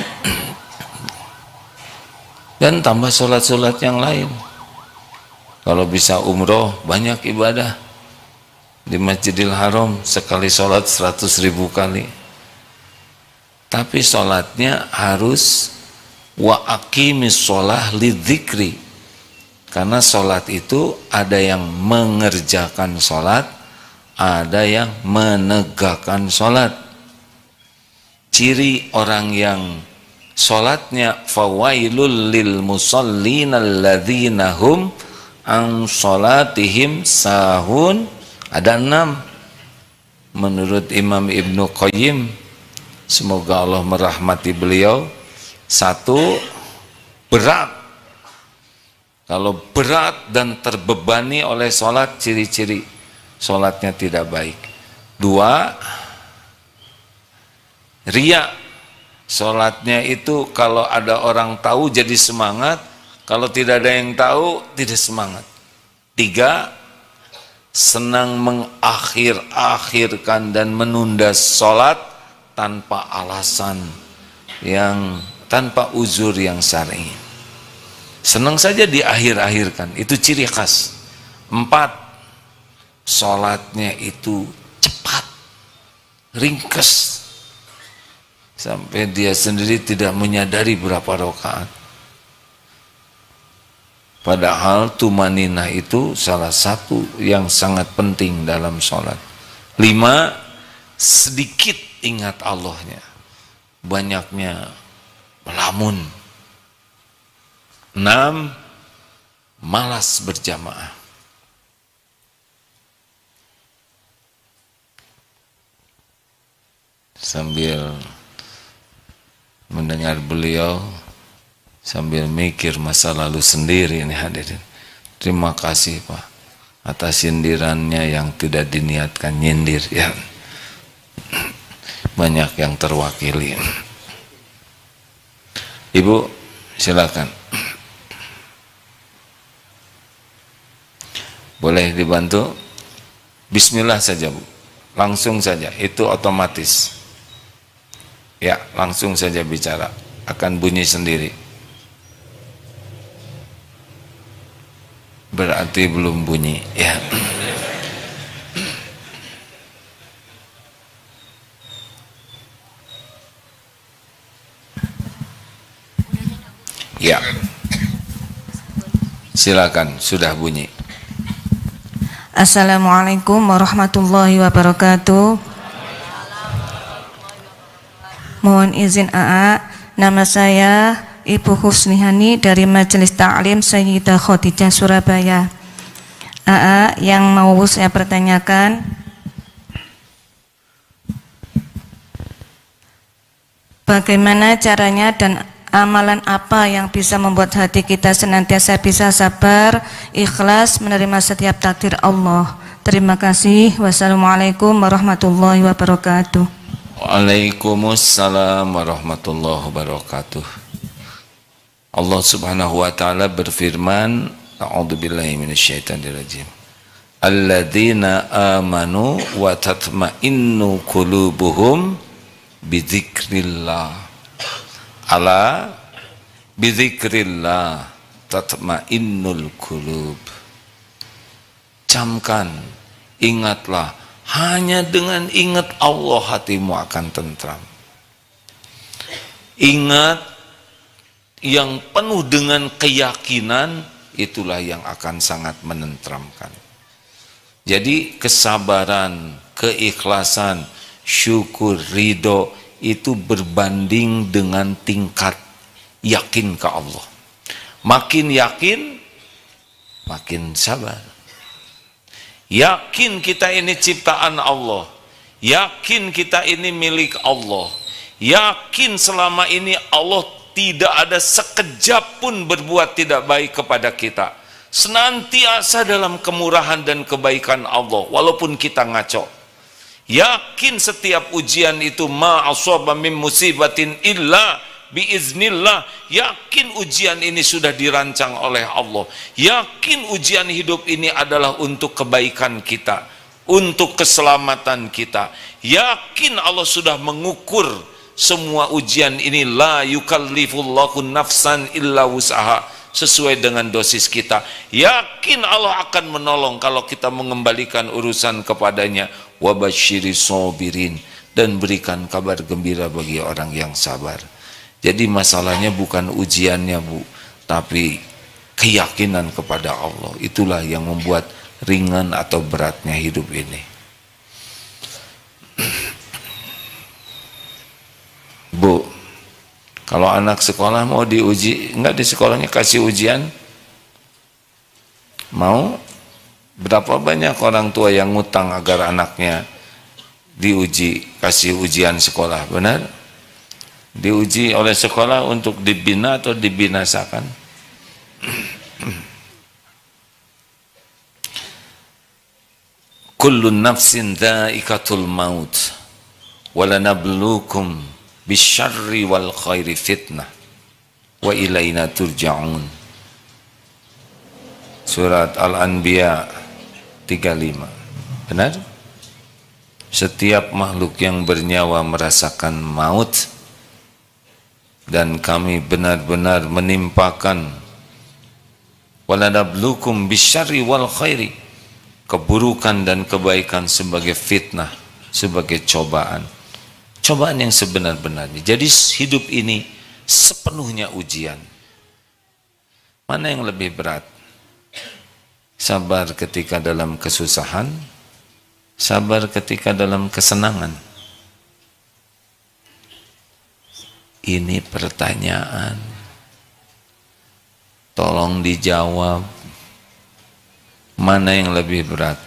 Dan tambah sholat-sholat yang lain. Kalau bisa umroh, banyak ibadah di Masjidil Haram, sekali sholat 100.000 kali. Tapi sholatnya harus wa aqimis sholah lidzikri, karena sholat itu ada yang mengerjakan sholat, ada yang menegakkan sholat. Ciri orang yang sholatnya fawailul lil musallin alladzina hum an sholatihim sahun, ada 6 menurut Imam Ibnu Qayyim, semoga Allah merahmati beliau. 1, berat. Kalau berat dan terbebani oleh sholat, ciri-ciri sholatnya tidak baik. 2, riya. Sholatnya itu kalau ada orang tahu jadi semangat, kalau tidak ada yang tahu tidak semangat. 3, senang mengakhir-akhirkan dan menunda sholat tanpa alasan yang, tanpa uzur yang syar'i. Senang saja diakhir-akhirkan, itu ciri khas. 4, sholatnya itu cepat, ringkas, sampai dia sendiri tidak menyadari berapa rakaat. Padahal tumaninah itu salah satu yang sangat penting dalam sholat. 5, sedikit ingat Allahnya, banyaknya melamun. 6, malas berjamaah. Sambil mendengar beliau, sambil mikir masa lalu sendiri ini hadirin. Terima kasih Pak atas sindirannya yang tidak diniatkan nyindir ya. Banyak yang terwakili. Ibu silakan. Boleh dibantu? Bismillah saja Bu. Langsung saja, itu otomatis. Ya, langsung saja bicara, akan bunyi sendiri. Berarti belum bunyi ya. Ya, silakan, sudah bunyi. Assalamualaikum warahmatullahi wabarakatuh. Mohon izin AA, nama saya Ibu Husnihani dari Majelis Ta'lim Sayyidah Khadijah Surabaya. AA, yang mau saya pertanyakan, bagaimana caranya dan amalan apa yang bisa membuat hati kita senantiasa bisa sabar, ikhlas menerima setiap takdir Allah? Terima kasih. Wassalamualaikum warahmatullahi wabarakatuh. Waalaikumsalam warahmatullahi wabarakatuh. Allah Subhanahu wa taala berfirman, a'udzubillahi minasyaitonirrajim. alladzina amanu wa tatma'innu qulubuhum bidzikrillah. Ala bidzikrillah tatma'innul qulub. Camkan, ingatlah, hanya dengan ingat Allah hatimu akan tentram. Ingat yang penuh dengan keyakinan, itulah yang akan sangat menentramkan. Jadi kesabaran, keikhlasan, syukur, ridho itu berbanding dengan tingkat yakin ke Allah. Makin yakin, makin sabar. Yakin kita ini ciptaan Allah, yakin kita ini milik Allah, yakin selama ini Allah tidak ada sekejap pun berbuat tidak baik kepada kita, senantiasa dalam kemurahan dan kebaikan Allah walaupun kita ngaco. Yakin setiap ujian itu ma asaba min musibatin illa biiznillah. Yakin ujian ini sudah dirancang oleh Allah. Yakin ujian hidup ini adalah untuk kebaikan kita, untuk keselamatan kita. Yakin Allah sudah mengukur semua ujian ini. La yukallifullahu nafsan illa wus'aha, sesuai dengan dosis kita. Yakin Allah akan menolong kalau kita mengembalikan urusan kepadanya. Wabashiri sobirin, dan berikan kabar gembira bagi orang yang sabar. Jadi masalahnya bukan ujiannya, Bu, tapi keyakinan kepada Allah. Itulah yang membuat ringan atau beratnya hidup ini. Bu, kalau anak sekolah mau diuji, enggak di sekolahnya kasih ujian? Mau? Berapa banyak orang tua yang ngutang agar anaknya diuji, kasih ujian sekolah, benar? Diuji oleh sekolah untuk dibina atau dibinasakan? Kullun nafsin dha'iqatul maut walanabluukum bisyarri wal khairi fitnah wa ilaina turja'un. Surat Al-Anbiya 35. Benar? Setiap makhluk yang bernyawa merasakan maut, dan kami benar-benar menimpakan waladablukum bisyarri wal khairi, keburukan dan kebaikan sebagai fitnah, sebagai cobaan. Cobaan yang sebenar-benarnya. Jadi hidup ini sepenuhnya ujian. Mana yang lebih berat? Sabar ketika dalam kesusahan, sabar ketika dalam kesenangan. Ini pertanyaan, tolong dijawab. Mana yang lebih berat?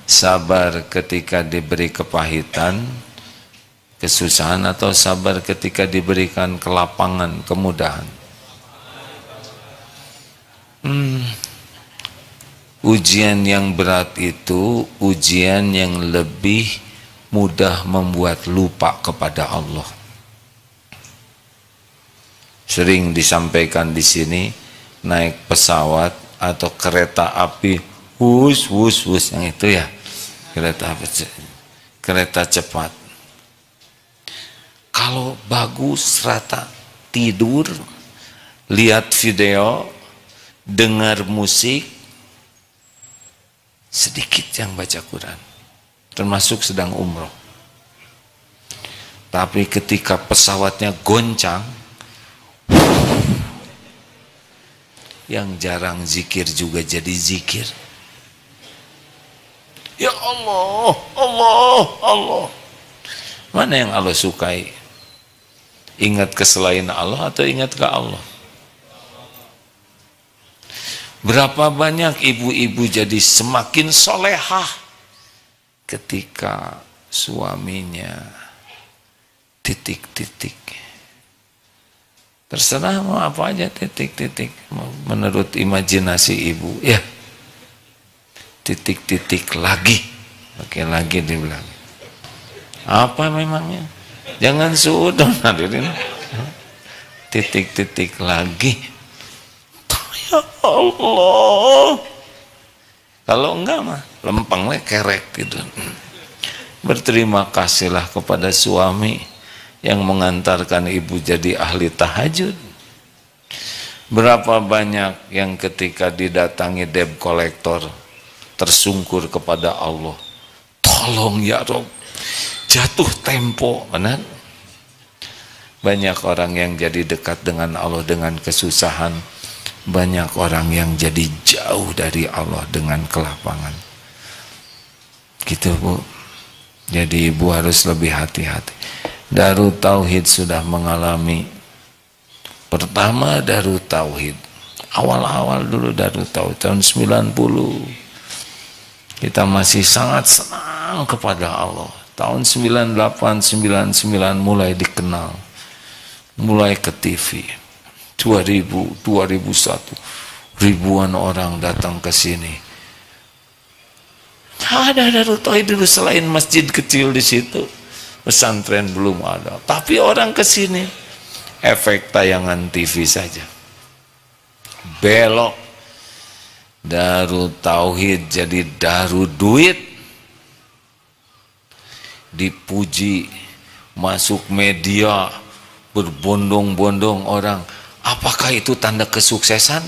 Sabar ketika diberi kepahitan, kesusahan, atau sabar ketika diberikan kelapangan, kemudahan? Ujian yang berat itu ujian yang lebih mudah membuat lupa kepada Allah. Sering disampaikan di sini, naik pesawat atau kereta api, wus yang itu ya, kereta cepat. Kalau bagus rata, tidur, lihat video, dengar musik, sedikit yang baca Quran, termasuk sedang umroh. Tapi ketika pesawatnya goncang, yang jarang zikir juga jadi zikir. Ya Allah, Allah, Allah. Mana yang Allah sukai? Ingat ke selain Allah atau ingat ke Allah? Berapa banyak ibu-ibu jadi semakin solehah ketika suaminya titik-titik. Terserah mau apa aja titik-titik, menurut imajinasi ibu, ya titik-titik lagi, pakai lagi dibilang. Apa memangnya? Jangan suudon hadirin. Titik-titik lagi. Ya Allah, Kalau enggak mah lempeng kerek gitu. Berterima kasihlah kepada suami yang mengantarkan ibu jadi ahli tahajud. Berapa banyak yang ketika didatangi debt collector tersungkur kepada Allah, tolong ya Rob, jatuh tempo, benar? Banyak orang yang jadi dekat dengan Allah dengan kesusahan, banyak orang yang jadi jauh dari Allah dengan kelapangan. Gitu Bu. Jadi ibu harus lebih hati-hati. Darut Tauhid sudah mengalami, pertama Darut Tauhid, awal-awal dulu Darut Tauhid tahun 90, kita masih sangat senang kepada Allah. Tahun 98, 99 mulai dikenal, mulai ke TV. 2000, 2001 ribuan orang datang ke sini. Ada Darut Tauhid dulu selain masjid kecil di situ, pesantren belum ada. Tapi orang ke sini, efek tayangan TV saja. Belok. Darut Tauhid jadi Darut Duit. Dipuji, masuk media, berbondong-bondong orang. Apakah itu tanda kesuksesan?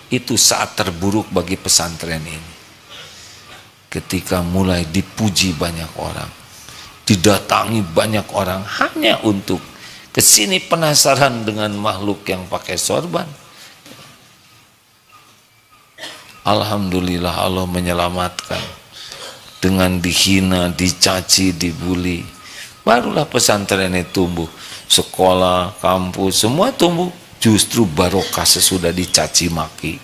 Itu saat terburuk bagi pesantren ini. Ketika mulai dipuji banyak orang, didatangi banyak orang hanya untuk kesini penasaran dengan makhluk yang pakai sorban. Alhamdulillah Allah menyelamatkan. Dengan dihina, dicaci, dibully, barulah pesantren ini tumbuh. Sekolah, kampus, semua tumbuh. Justru barokah sesudah dicaci maki,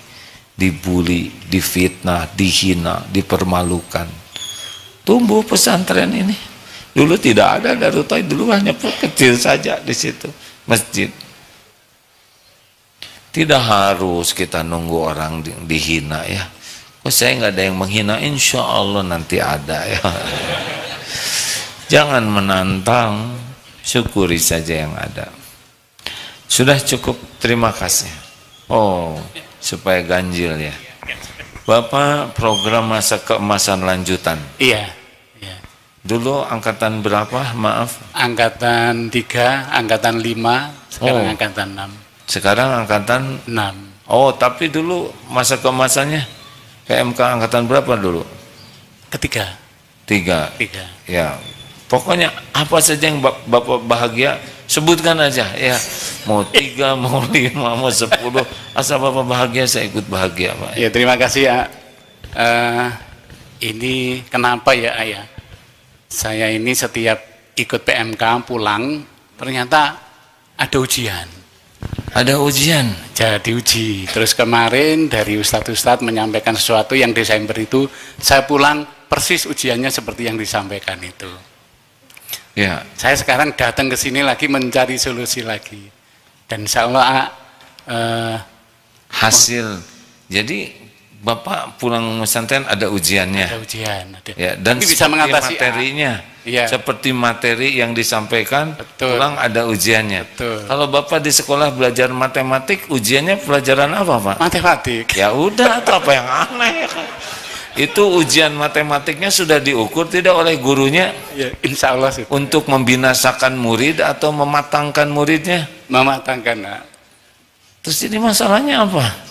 dibully, difitnah, dihina, dipermalukan. Tumbuh pesantren ini. Dulu tidak ada Darut Tauhid, dulu hanya kecil saja di situ, masjid. Tidak harus kita nunggu orang dihina ya. Kok saya nggak ada yang menghina, insya Allah nanti ada ya. Jangan menantang, syukuri saja yang ada. Sudah cukup, terima kasih. Oh, supaya ganjil ya. Bapak program masa keemasan lanjutan. Iya. Dulu angkatan berapa? Maaf. Angkatan 3, angkatan 5, sekarang angkatan 6. Sekarang angkatan 6. Oh, tapi dulu masa keemasannya PMK angkatan berapa dulu? Ketiga. 3. 3. Ya. Pokoknya apa saja yang Bapak bahagia, sebutkan aja ya. Mau 3, mau 5, mau 10, asal Bapak bahagia saya ikut bahagia, Pak. Ya, terima kasih ya. Ini kenapa ya, Ayah? Saya ini setiap ikut PMK pulang ternyata ada ujian. Ada ujian. Jadi uji. Terus kemarin dari Ustadz menyampaikan sesuatu yang Desember itu, saya pulang persis ujiannya seperti yang disampaikan itu. Ya. Saya sekarang datang ke sini lagi mencari solusi lagi. Dan insya Allah hasil. Jadi Bapak pulang pesantren ada ujiannya. Ada ujian. Ada. Ya, dan bisa mengatasi materinya. Iya. Seperti materi yang disampaikan, betul. Pulang ada ujiannya. Betul. Kalau Bapak di sekolah belajar matematik, ujiannya pelajaran apa, Pak? Matematik. Ya udah, itu apa yang aneh? Itu ujian matematiknya sudah diukur tidak oleh gurunya? Ya, insya Allah. Untuk membinasakan murid atau mematangkan muridnya? Mematangkan. Nah. Terus ini masalahnya apa?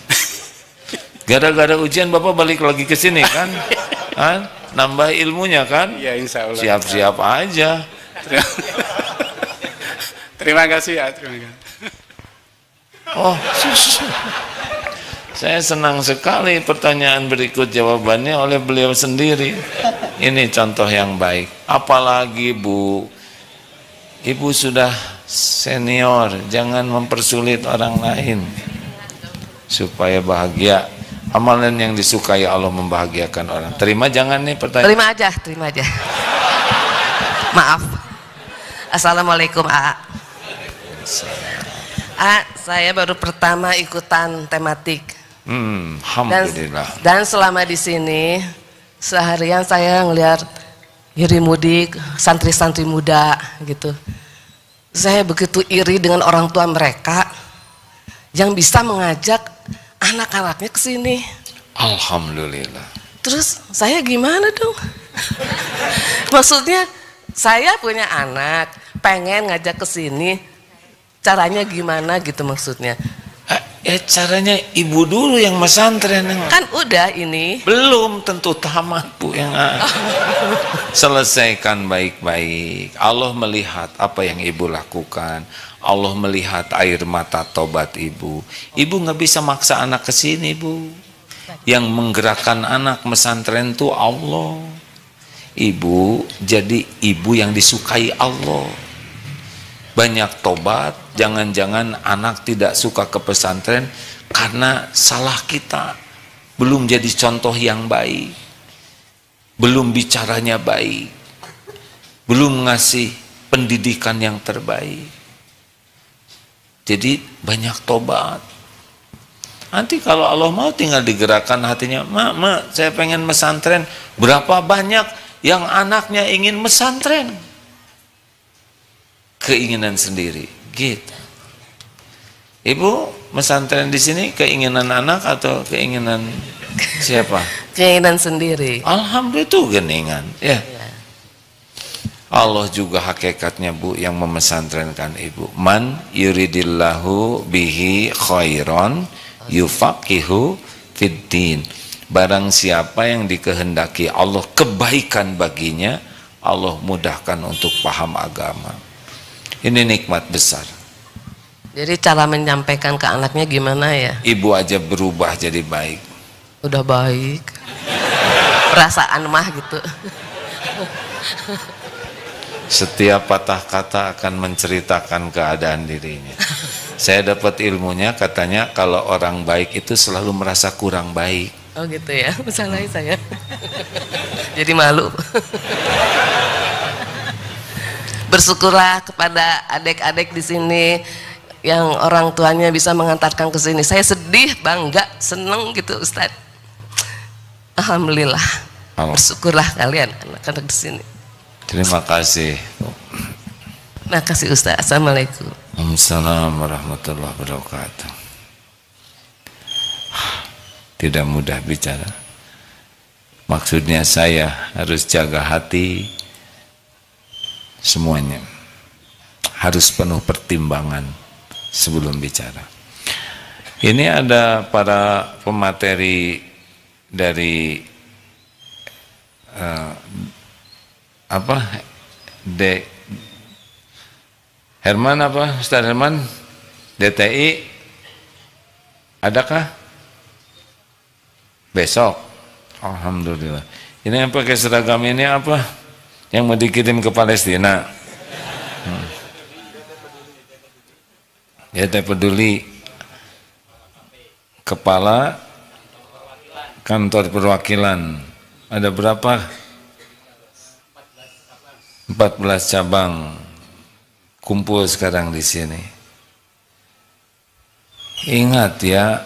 Gara-gara ujian Bapak balik lagi ke sini kan? Nambah ilmunya kan? Ya, insya Allah. Siap-siap aja. Terima kasih ya. Terima kasih. Oh, saya senang sekali pertanyaan berikut jawabannya oleh beliau sendiri. Ini contoh yang baik. Apalagi Bu, Ibu sudah senior, jangan mempersulit orang lain supaya bahagia. Amalan yang disukai Allah membahagiakan orang. Terima jangan nih pertanyaan. Terima aja. Maaf. Assalamualaikum A. Saya baru pertama ikutan tematik. Alhamdulillah. Dan selama di sini seharian saya ngelihat Yuri Mudik, santri-santri muda gitu. Saya begitu iri dengan orang tua mereka yang bisa mengajak anak-anaknya ke sini. Alhamdulillah. Terus saya gimana dong? Maksudnya saya punya anak, pengen ngajak ke sini, caranya gimana gitu maksudnya? Caranya ibu dulu yang mesantren. Kan udah ini. Belum tentu tamat Bu yang selesaikan baik-baik. Allah melihat apa yang ibu lakukan. Allah melihat air mata tobat ibu. Ibu nggak bisa maksa anak ke sini Bu. Yang menggerakkan anak mesantren itu Allah. Ibu jadi ibu yang disukai Allah. Banyak tobat, jangan-jangan anak tidak suka ke pesantren karena salah kita. Belum jadi contoh yang baik. Belum bicaranya baik. Belum ngasih pendidikan yang terbaik. Jadi banyak tobat. Nanti kalau Allah mau tinggal digerakkan hatinya, mak, saya pengen mesantren. Berapa banyak yang anaknya ingin mesantren? Keinginan sendiri, gitu. Ibu mesantren di sini keinginan anak atau keinginan siapa? Keinginan sendiri. Alhamdulillah itu geningan, ya. Allah juga hakikatnya Bu yang memesantrenkan ibu. Man yuridillahu bihi khairan yufaqihu fiddin. Barang siapa yang dikehendaki Allah kebaikan baginya, Allah mudahkan untuk paham agama. Ini nikmat besar. Jadi cara menyampaikan ke anaknya gimana ya? Ibu aja berubah jadi baik. Udah baik. Perasaan mah gitu. Setiap patah kata akan menceritakan keadaan dirinya. Saya dapat ilmunya, katanya kalau orang baik itu selalu merasa kurang baik. Oh gitu ya, misalnya saya. Jadi malu. Bersyukurlah kepada adik-adik di sini yang orang tuanya bisa mengantarkan ke sini. Saya sedih, bangga, seneng gitu Ustadz. Alhamdulillah. Bersyukurlah kalian anak-anak di sini. Terima kasih. Terima kasih Ustadz. Assalamualaikum. Waalaikumsalam warahmatullahi wabarakatuh. Tidak mudah bicara. Maksudnya saya harus jaga hati. Semuanya harus penuh pertimbangan sebelum bicara. Ini ada para pemateri dari Herman apa? Ustaz Herman DTI adakah? Besok. Alhamdulillah. Ini yang pakai seragam ini apa? Yang mau dikirim ke Palestina. DT Peduli, kepala kantor perwakilan. Ada berapa? 14 cabang kumpul sekarang di sini. Ingat ya,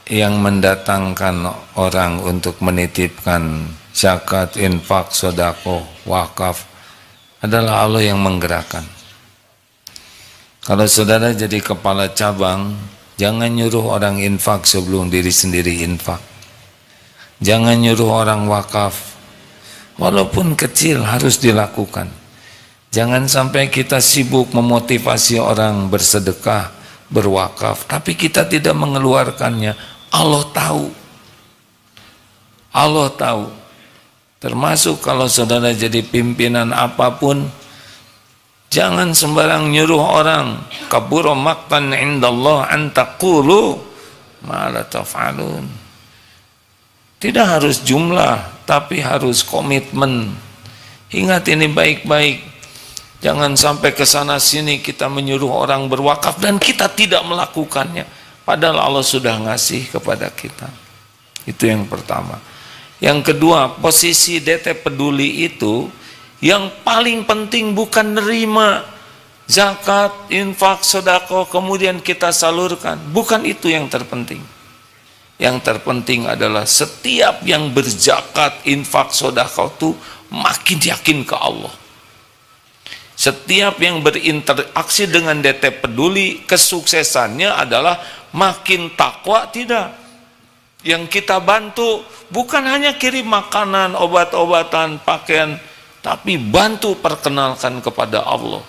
yang mendatangkan orang untuk menitipkan zakat, infak, sedekah, wakaf adalah Allah yang menggerakkan. Kalau saudara jadi kepala cabang, jangan nyuruh orang infak sebelum diri sendiri infak. Jangan nyuruh orang wakaf, walaupun kecil harus dilakukan. Jangan sampai kita sibuk memotivasi orang bersedekah, berwakaf, tapi kita tidak mengeluarkannya. Allah tahu. Allah tahu. Termasuk kalau saudara jadi pimpinan apapun, jangan sembarang nyuruh orang. Kabura maqtan indallah an taqulu ma la taf'alun. Tidak harus jumlah, tapi harus komitmen. Ingat ini baik-baik. Jangan sampai ke sana sini kita menyuruh orang berwakaf dan kita tidak melakukannya. Padahal Allah sudah ngasih kepada kita. Itu yang pertama. Yang kedua, posisi DT Peduli itu yang paling penting bukan nerima zakat, infak, sedekah kemudian kita salurkan. Bukan itu yang terpenting. Yang terpenting adalah setiap yang berzakat, infak, sedekah itu makin yakin ke Allah. Setiap yang berinteraksi dengan DT Peduli, kesuksesannya adalah makin takwa tidak. Yang kita bantu bukan hanya kirim makanan, obat-obatan, pakaian, tapi bantu perkenalkan kepada Allah.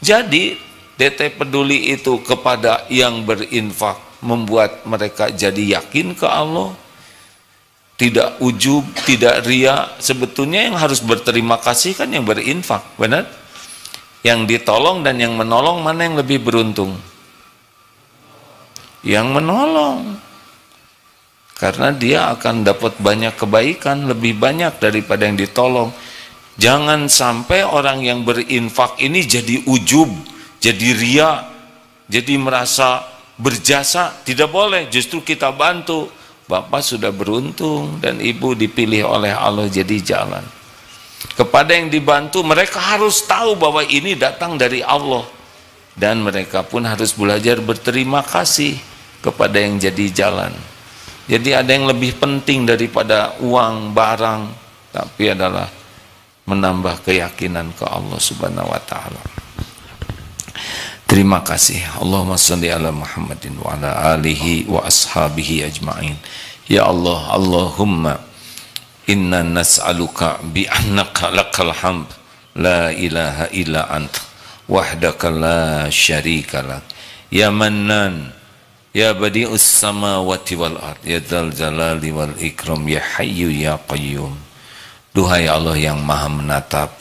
Jadi DT Peduli itu kepada yang berinfak membuat mereka jadi yakin ke Allah, tidak ujub, tidak ria. Sebetulnya yang harus berterima kasih kan yang berinfak, benar? Yang ditolong dan yang menolong, mana yang lebih beruntung? Yang menolong, karena dia akan dapat banyak kebaikan, lebih banyak daripada yang ditolong. Jangan sampai orang yang berinfak ini jadi ujub, jadi ria, jadi merasa berjasa. Tidak boleh, justru kita bantu. Bapak sudah beruntung dan ibu dipilih oleh Allah jadi jalan. Kepada yang dibantu, mereka harus tahu bahwa ini datang dari Allah, dan mereka pun harus belajar berterima kasih kepada yang jadi jalan. Jadi ada yang lebih penting daripada uang, barang, tapi adalah menambah keyakinan ke Allah Subhanahu wa taala. Terima kasih. Allahumma shalli ala Muhammadin wa ala alihi wa ashabihi ajma'in. Ya Allah, Allahumma inna nas'aluka bi annaka lakal hamd la ilaha illa ant wahdaka la syarika lak ya mannan ya badi'us samawati wal ard ya dzal jalali wal ikram ya hayyu ya qayyum. Duhai Allah yang maha menatap,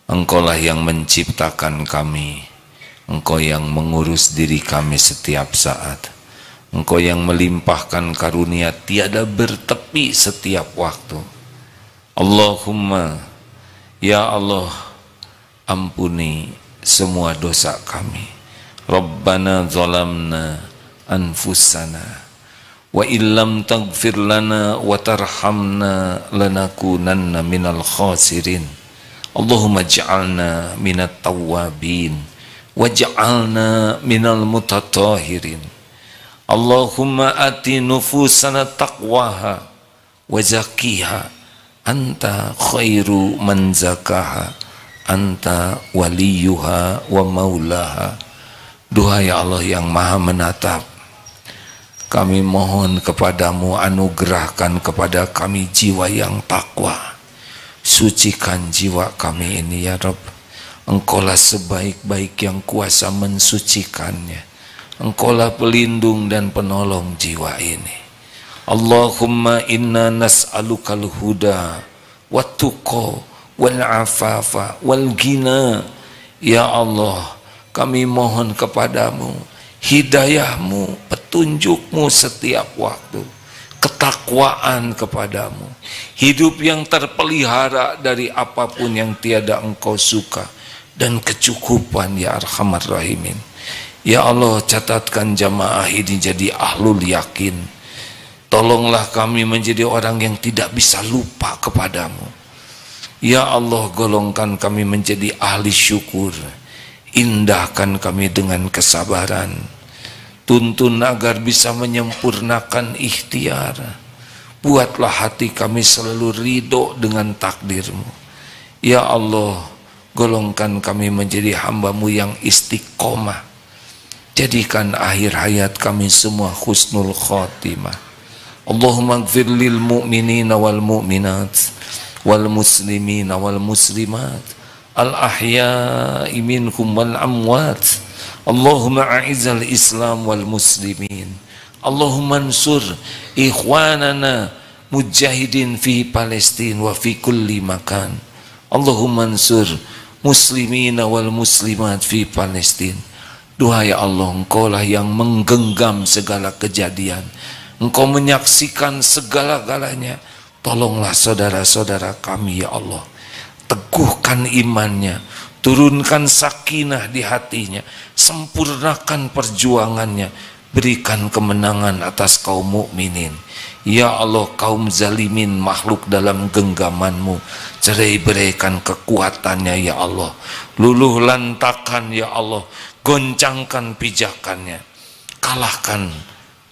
Engkaulah yang menciptakan kami, Engkau yang mengurus diri kami setiap saat, Engkau yang melimpahkan karunia tiada bertepi setiap waktu. Allahumma, ya Allah, ampuni semua dosa kami. Rabbana zalamna anfusana wa illam taghfir lana wa tarhamna lanakunanna minal khasirin. Allahumma ij'alna minat tawwabin waj'alna minal mutatahirin. Allahumma ati nufusana taqwaha wa zakiha anta khairu man zakaha anta waliyuha wa maulaha. Duhai Allah yang maha menatap, kami mohon kepadamu, anugerahkan kepada kami jiwa yang takwa. Sucikan jiwa kami ini ya Rabb. Engkaulah sebaik-baik yang kuasa mensucikannya. Engkaulah pelindung dan penolong jiwa ini. Allahumma inna nas'alukal huda wattuqa wal afafa wal ghina. Ya Allah, kami mohon kepadamu hidayahmu, petunjukmu setiap waktu, ketakwaan kepadamu, hidup yang terpelihara dari apapun yang tiada engkau suka, dan kecukupan ya Arhamar Rahimin. Ya Allah, catatkan jamaah ini jadi ahlul yakin. Tolonglah kami menjadi orang yang tidak bisa lupa kepadamu. Ya Allah, golongkan kami menjadi ahli syukur. Indahkan kami dengan kesabaran. Tuntun agar bisa menyempurnakan ikhtiar. Buatlah hati kami selalu ridho dengan takdirmu. Ya Allah, golongkan kami menjadi hamba-Mu yang istiqomah. Jadikan akhir hayat kami semua husnul khotimah. Allahumma ighfir lil mu'minina wal mu'minat wal muslimina wal muslimat al ahya'i minhum wal amwat. Allahumma a'izzal islam wal muslimin. Allahumma ansur ikhwanana mujahidin fi Palestin wa fi kulli makan. Allahumma ansur muslimina wal muslimat fi Palestin. Duhai Allah, Engkaulah yang menggenggam segala kejadian, Engkau menyaksikan segala-galanya. Tolonglah saudara-saudara kami ya Allah, teguhkan imannya, turunkan sakinah di hatinya, sempurnakan perjuangannya, berikan kemenangan atas kaum mukminin. Ya Allah, kaum zalimin makhluk dalam genggaman-Mu, cerai-beraikan kekuatannya ya Allah, luluh lantakan ya Allah, goncangkan pijakannya, kalahkan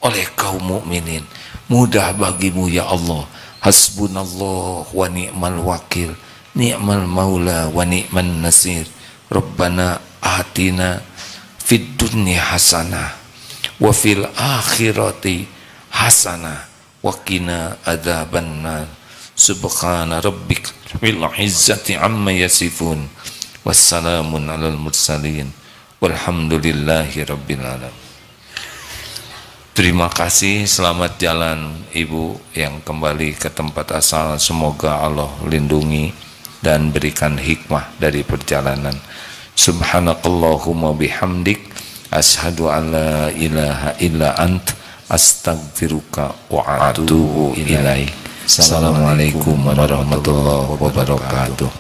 oleh kaum mukminin. Mudah bagimu ya Allah. Hasbunallah wa ni'mal wakil, ni'mal maula wa ni'man nasir. Rabbana atina fid dunya hasanah wa fil akhirati hasanah wa qina adzabannar. Subhana rabbika rabbil izzati amma yasifun. Wassalamun alal mursalin. Walhamdulillahi rabbil alamin. Terima kasih, selamat jalan Ibu yang kembali ke tempat asal. Semoga Allah lindungi dan berikan hikmah dari perjalanan. Subhanakallahumma bihamdik, ashadu an la ilaha illa ant, astaghfiruka wa atubu ilaik. Assalamualaikum warahmatullahi wabarakatuh.